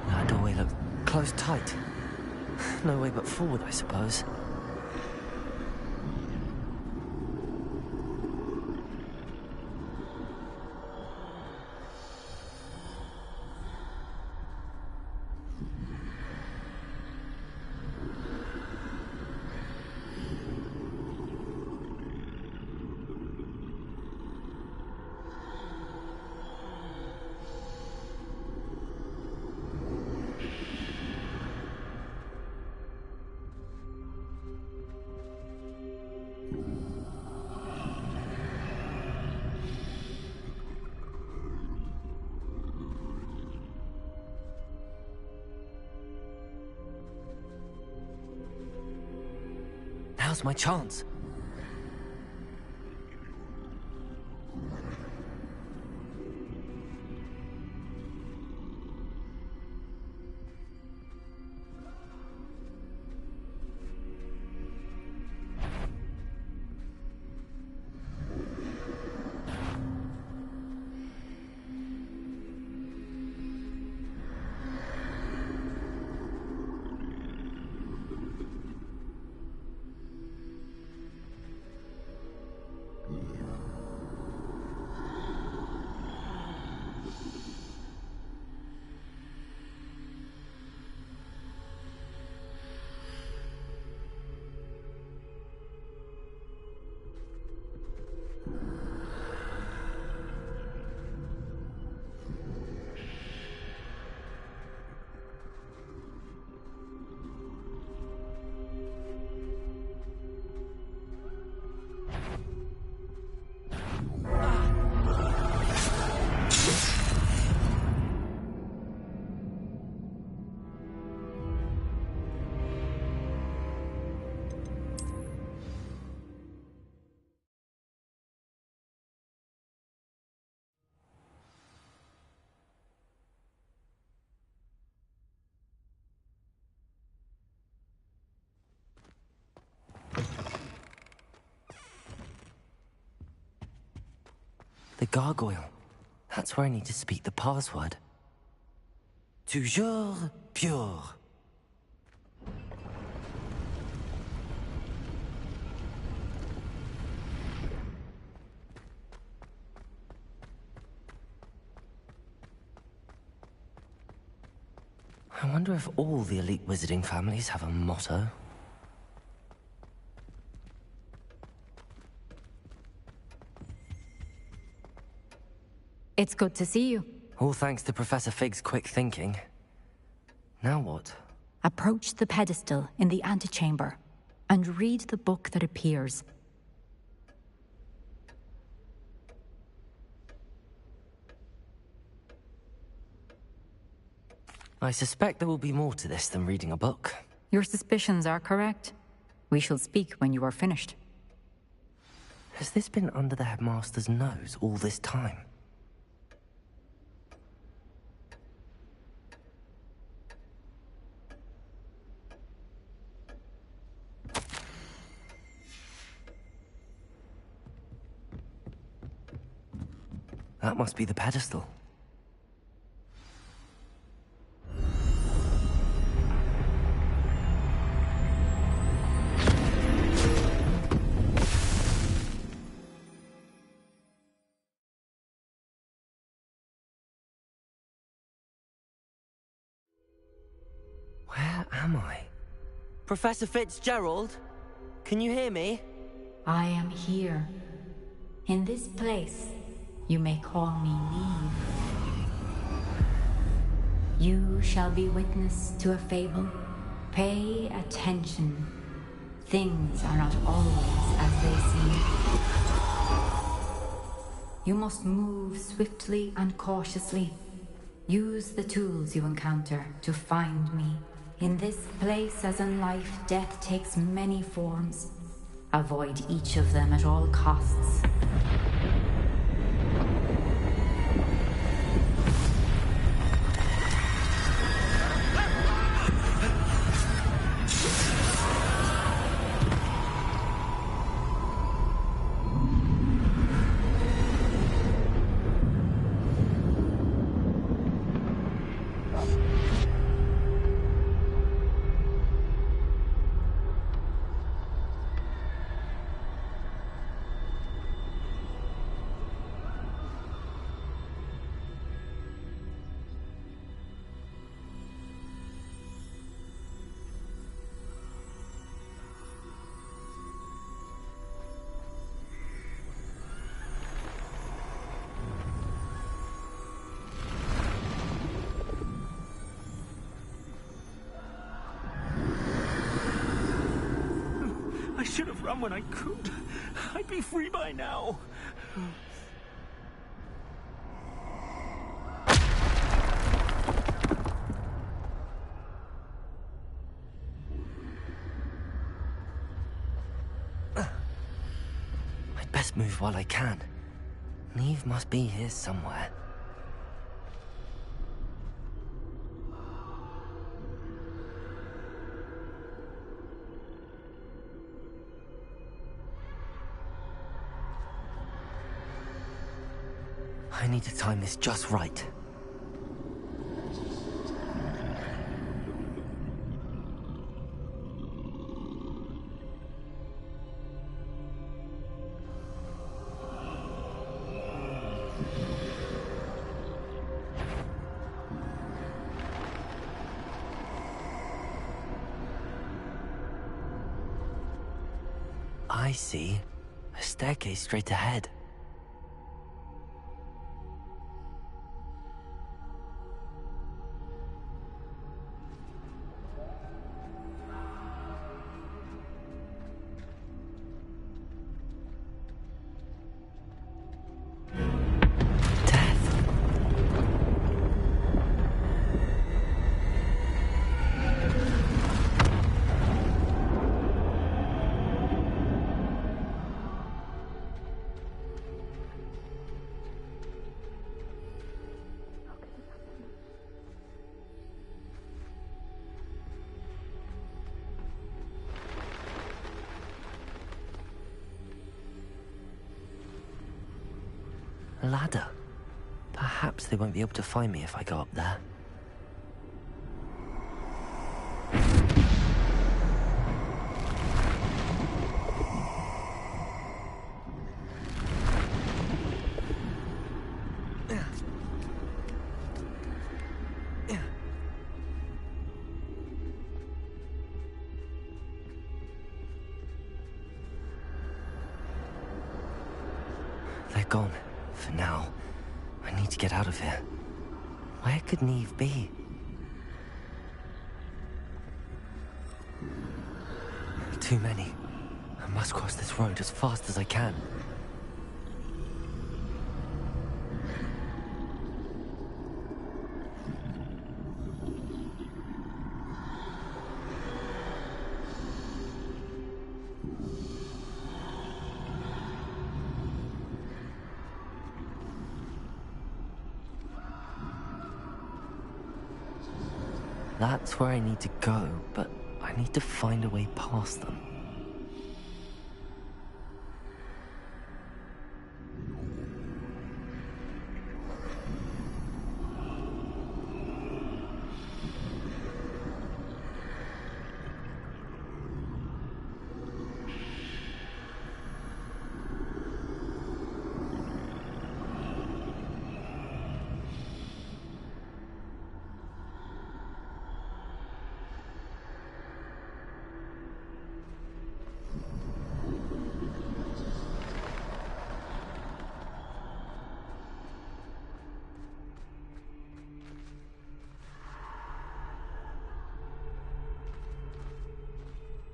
[SPEAKER 2] That doorway looked closed tight. No way but forward, I suppose. Now's my chance. The gargoyle. That's where I need to speak the password. Toujours pure. I wonder if all the elite wizarding families have a motto.
[SPEAKER 5] It's good to see you.
[SPEAKER 2] All thanks to Professor Fig's quick thinking. Now what?
[SPEAKER 5] Approach the pedestal in the antechamber and read the book that appears.
[SPEAKER 2] I suspect there will be more to this than reading a book.
[SPEAKER 5] Your suspicions are correct. We shall speak when you are finished.
[SPEAKER 2] Has this been under the headmaster's nose all this time? That must be the pedestal. Where am I? Professor Fitzgerald? Can you hear me?
[SPEAKER 5] I am here. In this place. You may call me Neve. You shall be witness to a fable. Pay attention. Things are not always as they seem. You must move swiftly and cautiously. Use the tools you encounter to find me. In this place, as in life, death takes many forms. Avoid each of them at all costs.
[SPEAKER 14] I should have run when I could. I'd be free by now.
[SPEAKER 2] I'd best move while I can. Neve must be here somewhere. I need to time this just right. I see a staircase straight ahead. A ladder. Perhaps they won't be able to find me if I go up there. They're gone. For now. I need to get out of here. Where could Neve be? Too many. I must cross this road as fast as I can. That's where I need to go, but I need to find a way past them.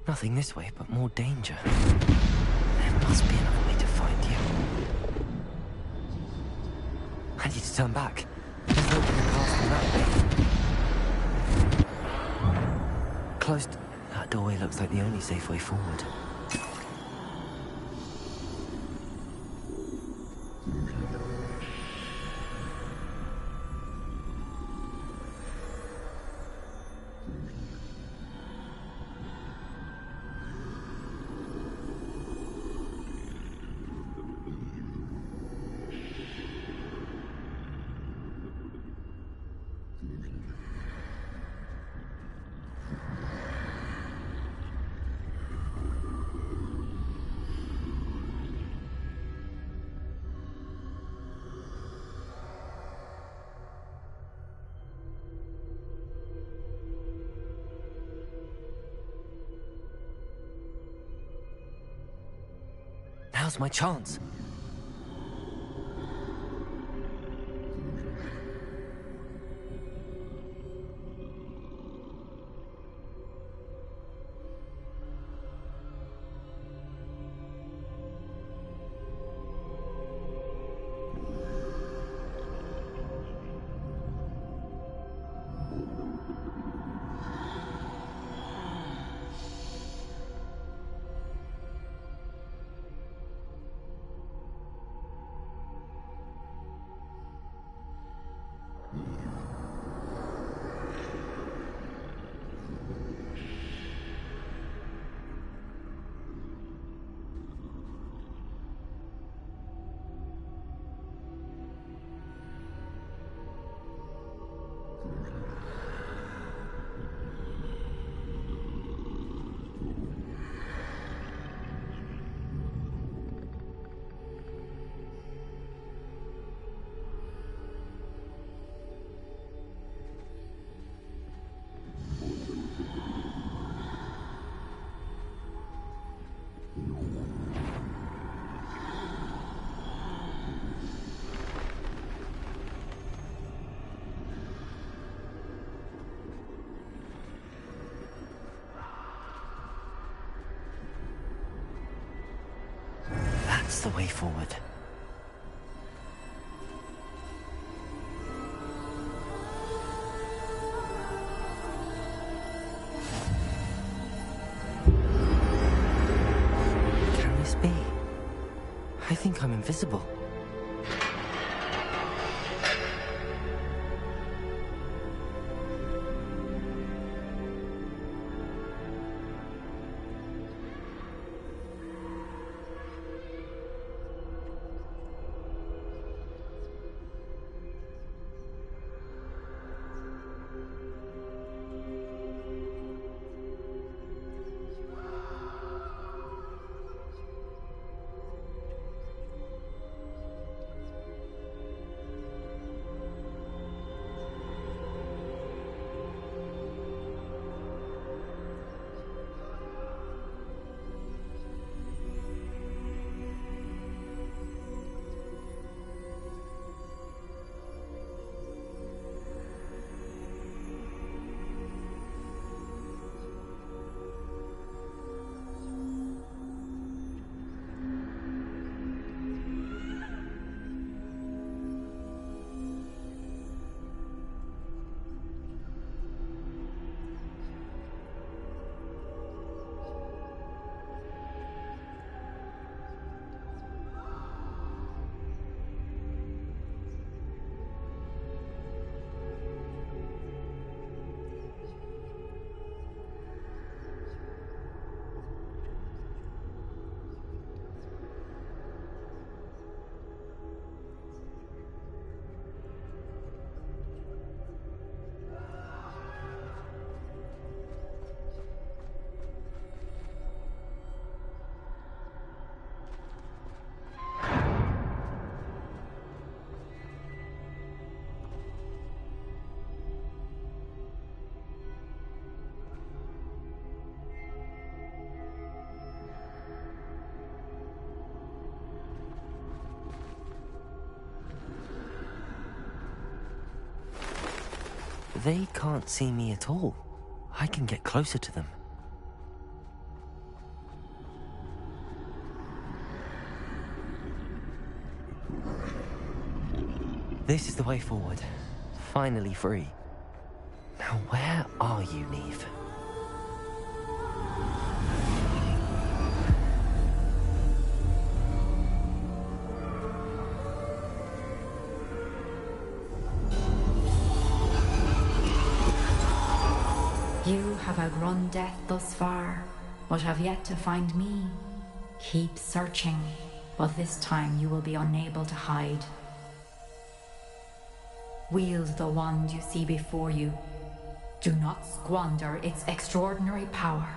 [SPEAKER 2] Nothing this way, but more danger. There must be another way to find you. I need to turn back. There's no getting past them that way. Closed. That doorway looks like the only safe way forward. Now's my chance. That's the way forward. Can this be? I think I'm invisible. They can't see me at all. I can get closer to them. This is the way forward. Finally free. Now where are you, Neve?
[SPEAKER 5] You have outrun death thus far, but have yet to find me. Keep searching, but this time you will be unable to hide. Wield the wand you see before you. Do not squander its extraordinary power.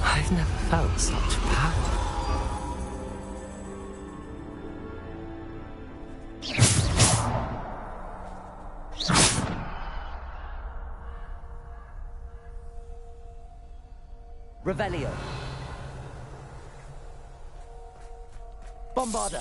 [SPEAKER 2] I've never felt such power. Revelio. Bombarda.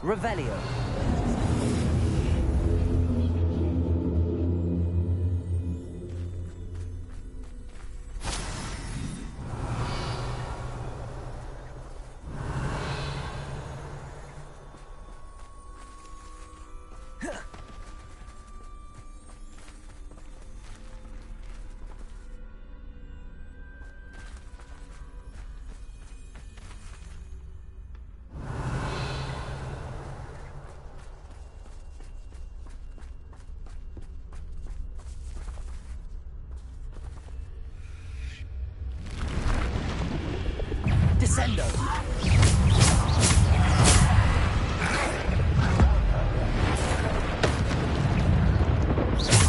[SPEAKER 2] Revelio. Descendo.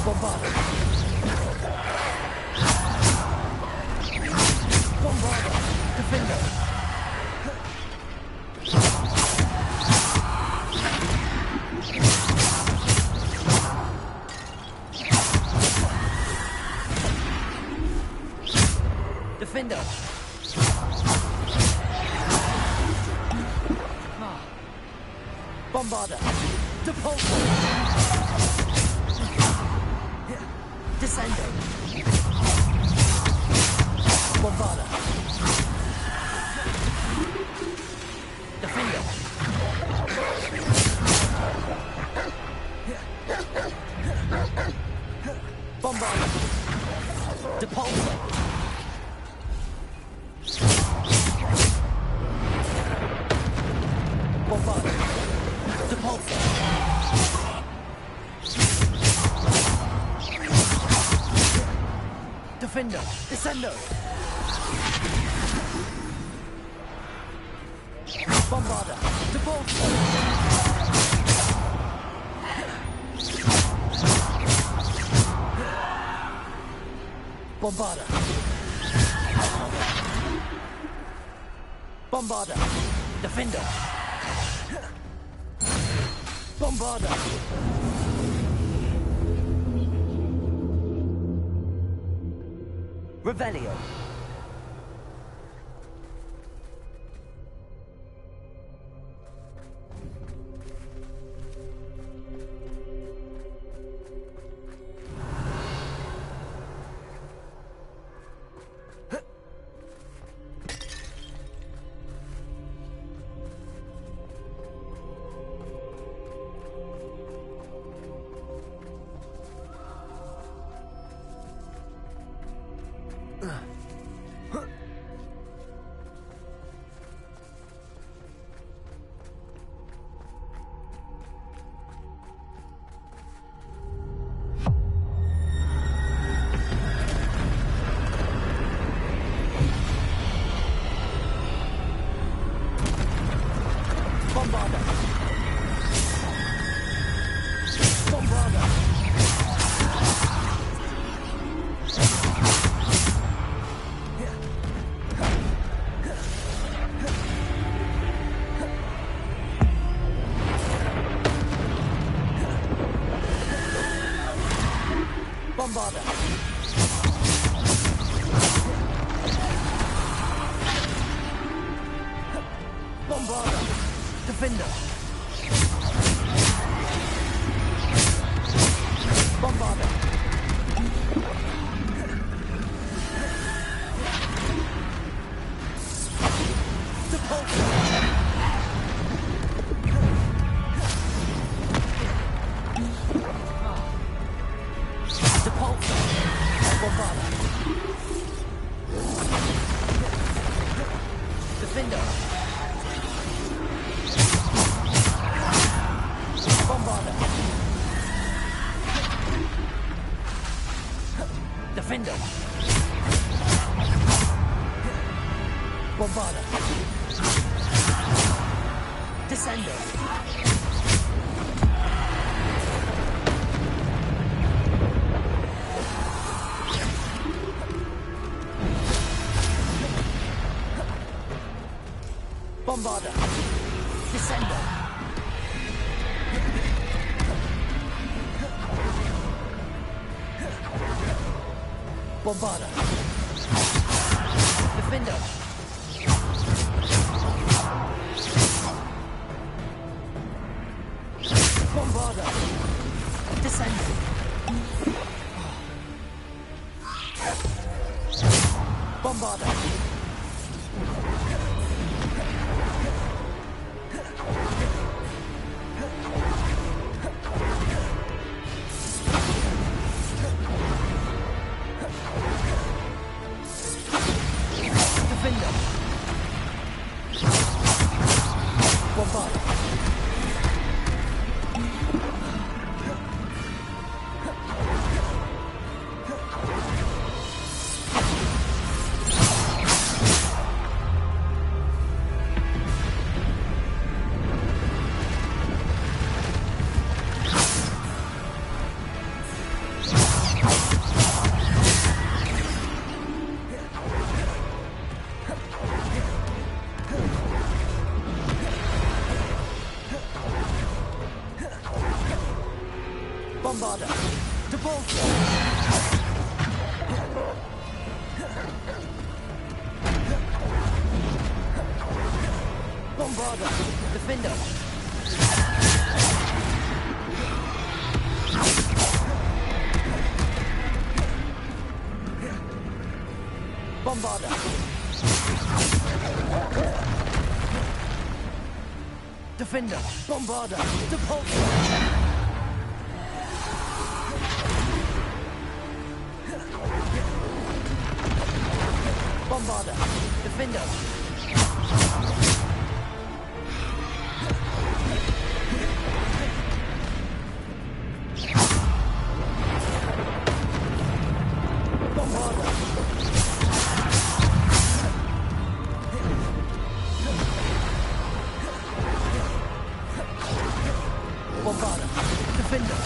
[SPEAKER 2] Bombarda. Bombarda. Defender. Defender. Bombarda. Depulso. Descendo. Bombarda. Defender. Bombarda. Depulso. Bombarda. Depulso. Defender. Descendo. Bombarda. Depulso. Bombarda. Bombarda. Defender. Bombarda. Revelio.
[SPEAKER 15] Bombarder. Bombarder. Defender. Bombarder. Depulsor. Depulsor. Bombarder. Defender. Bombarder. Defender. Bombarder. Descender. Bombarder. Descender. Bombarder. Defender. Bombarder. Descender. Bombarder. Defender. Bombarder. Bombarder. Depulsor. Bombarder. Defender. Bombarder. Defender. Bombarder. Depulsor. Bombarder. Defender. Bombarder. Bombarder. Defender.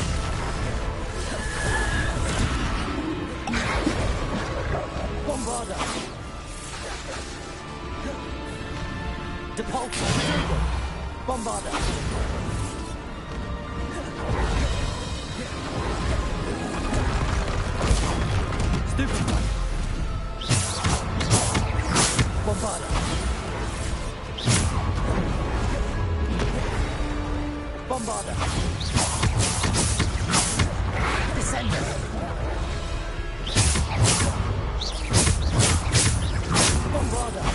[SPEAKER 15] Bombarder. Depulsor. Bombarder. Stupid. Bombarder. Bombarder. Descender. Bombarder.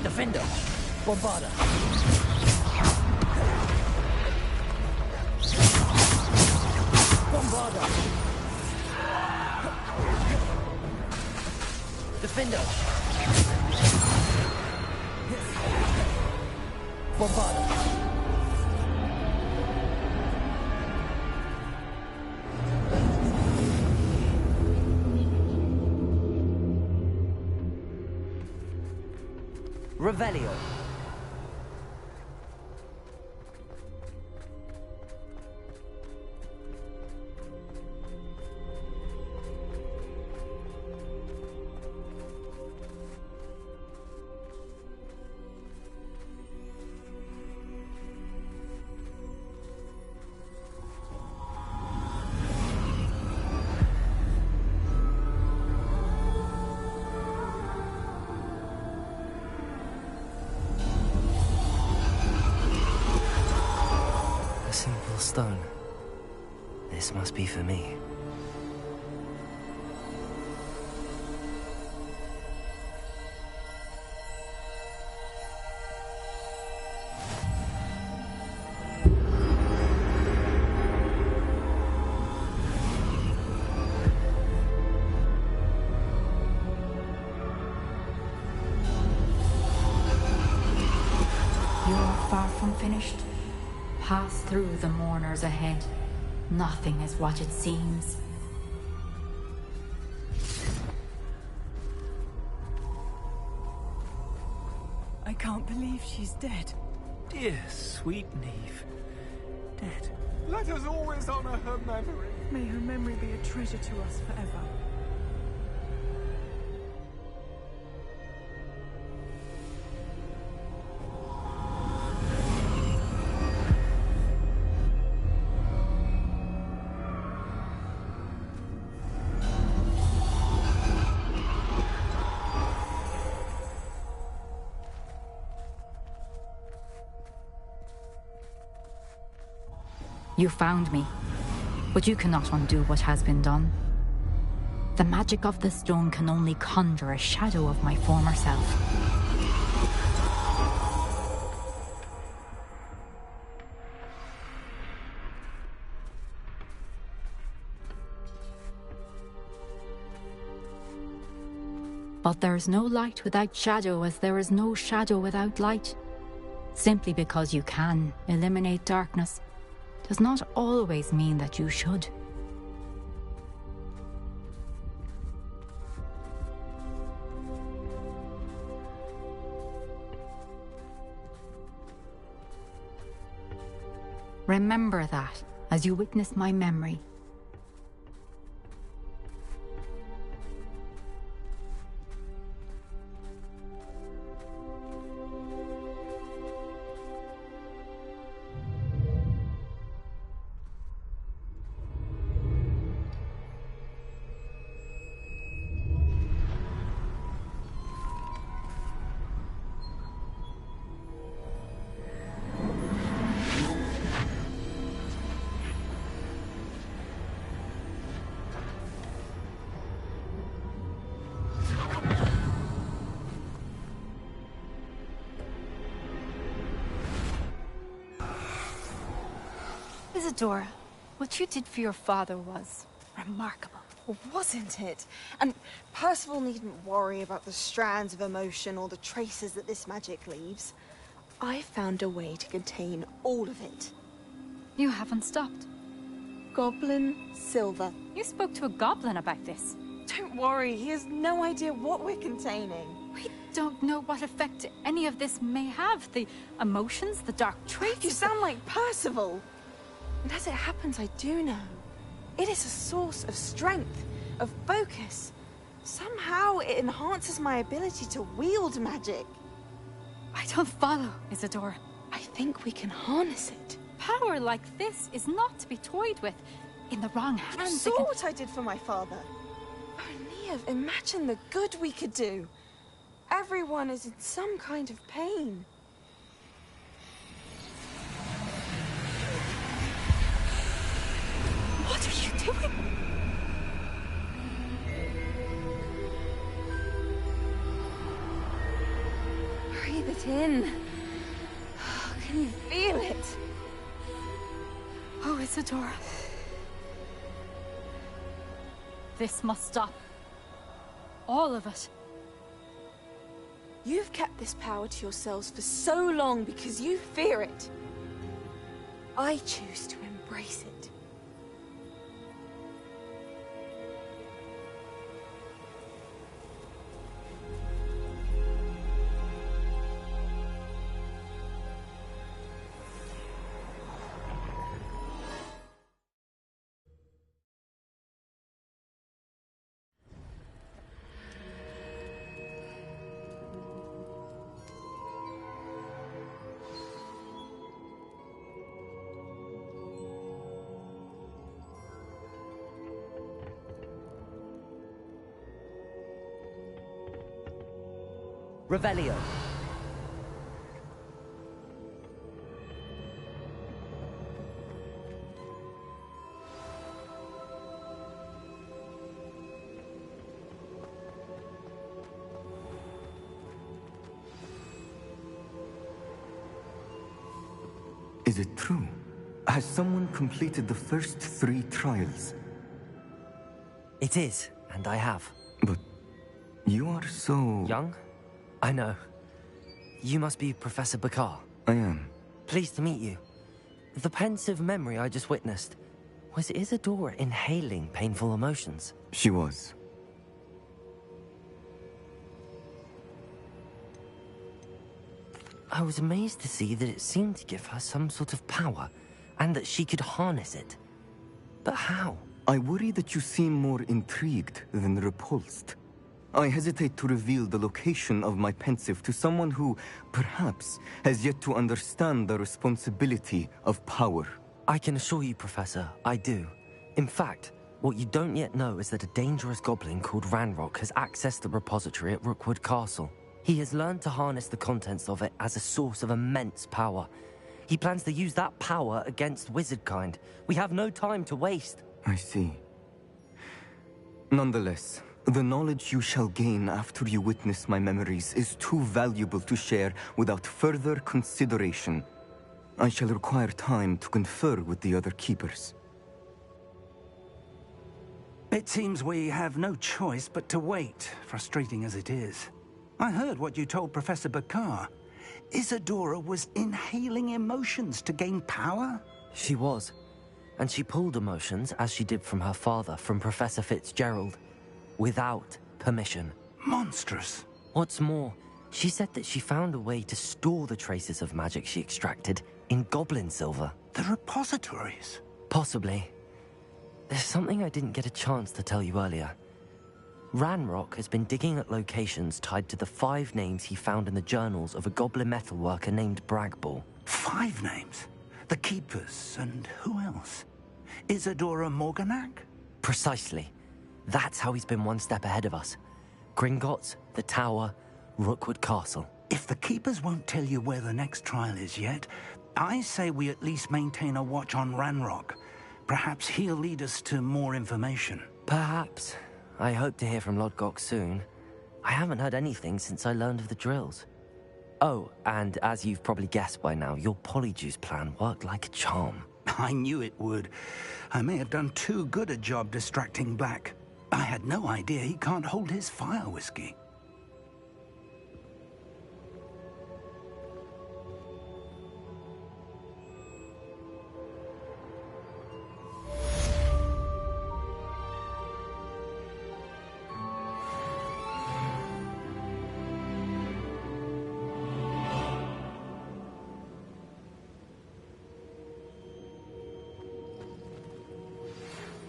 [SPEAKER 15] Defender. Bombarder. Bombarder. Defender. Bombarder. Revelio.
[SPEAKER 2] stone. This must be for me.
[SPEAKER 5] Finished. Pass through the mourners ahead. Nothing is what it seems.
[SPEAKER 14] I can't believe she's dead. Dear, sweet Neve. Dead.
[SPEAKER 16] Let us always honor her memory.
[SPEAKER 14] May her memory be a treasure to us forever.
[SPEAKER 5] You found me, but you cannot undo what has been done. The magic of the stone can only conjure a shadow of my former self. But there is no light without shadow, as there is no shadow without light. Simply because you can eliminate darkness does not always mean that you should. Remember that as you witness my memory.
[SPEAKER 17] Isadora, what you did for your father was remarkable.
[SPEAKER 18] Well, wasn't it? And Percival needn't worry about the strands of emotion or the traces that this magic leaves. I found a way to contain all of it.
[SPEAKER 5] You haven't stopped.
[SPEAKER 18] Goblin Silver.
[SPEAKER 5] You spoke to a goblin about this.
[SPEAKER 18] Don't worry, he has no idea what we're containing.
[SPEAKER 5] We don't know what effect any of this may have. The emotions, the dark traits.
[SPEAKER 18] You sound like Percival. And as it happens, I do know. It is a source of strength, of focus. Somehow it enhances my ability to wield magic.
[SPEAKER 5] I don't follow, Isadora.
[SPEAKER 18] I think we can harness it.
[SPEAKER 5] Power like this is not to be toyed with. In the wrong hands,
[SPEAKER 18] You saw what I did for my father. Oh, Neve, imagine the good we could do. Everyone is in some kind of pain.
[SPEAKER 5] What are you doing?
[SPEAKER 18] Breathe it in. Can you feel it?
[SPEAKER 5] Oh, Isadora. This must stop. All of it.
[SPEAKER 18] You've kept this power to yourselves for so long because you fear it. I choose to embrace it.
[SPEAKER 15] Revelio.
[SPEAKER 19] Is it true? Has someone completed the first 3 trials?
[SPEAKER 2] It is, and I have.
[SPEAKER 19] But you are so...
[SPEAKER 2] Young? I know. You must be Professor Bakar.
[SPEAKER 19] I am.
[SPEAKER 2] Pleased to meet you. The pensive memory I just witnessed, was Isadora inhaling painful emotions?
[SPEAKER 19] She was.
[SPEAKER 2] I was amazed to see that it seemed to give her some sort of power, and that she could harness it. But how?
[SPEAKER 19] I worry that you seem more intrigued than repulsed. I hesitate to reveal the location of my pensive to someone who, perhaps, has yet to understand the responsibility of power.
[SPEAKER 2] I can assure you, Professor, I do. In fact, what you don't yet know is that a dangerous goblin called Ranrock has accessed the repository at Rookwood Castle. He has learned to harness the contents of it as a source of immense power. He plans to use that power against wizardkind. We have no time to waste.
[SPEAKER 19] I see. Nonetheless, the knowledge you shall gain after you witness my memories is too valuable to share without further consideration. I shall require time to confer with the other keepers.
[SPEAKER 10] It seems we have no choice but to wait, frustrating as it is. I heard what you told Professor Bakar. Isadora was inhaling emotions to gain power?
[SPEAKER 2] She was. And she pulled emotions, as she did from her father, from Professor Fitzgerald, without permission.
[SPEAKER 10] Monstrous.
[SPEAKER 2] What's more, she said that she found a way to store the traces of magic she extracted in goblin silver.
[SPEAKER 10] The repositories?
[SPEAKER 2] Possibly. There's something I didn't get a chance to tell you earlier. Ranrock has been digging at locations tied to the 5 names he found in the journals of a goblin metalworker named Bragball.
[SPEAKER 10] 5 names? The Keepers, and who else? Isadora Morganac?
[SPEAKER 2] Precisely. That's how he's been one step ahead of us. Gringotts, the Tower, Rookwood Castle.
[SPEAKER 10] If the Keepers won't tell you where the next trial is yet, I say we at least maintain a watch on Ranrock. Perhaps he'll lead us to more information.
[SPEAKER 2] Perhaps. I hope to hear from Lodgok soon. I haven't heard anything since I learned of the drills. Oh, and as you've probably guessed by now, your Polyjuice plan worked like a charm.
[SPEAKER 10] I knew it would. I may have done too good a job distracting Black. I had no idea he can't hold his fire whiskey.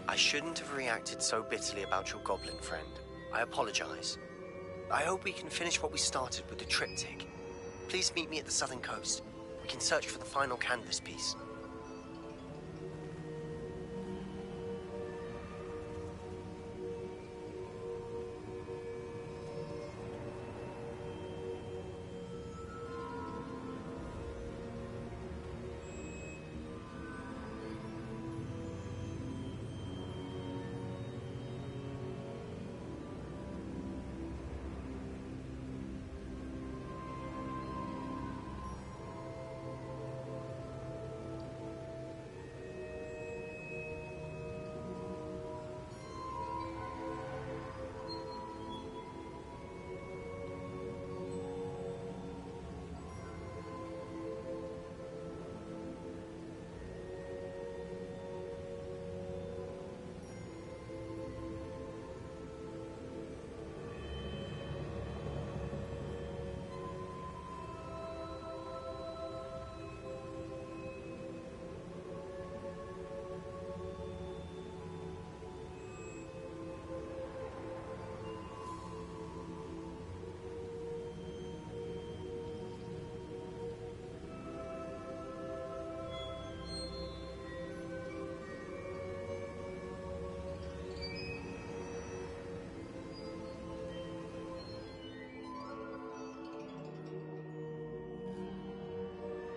[SPEAKER 1] I shouldn't have reacted so bitterly about your goblin friend. I apologize. I hope we can finish what we started with the triptych. Please meet me at the southern coast. We can search for the final canvas piece.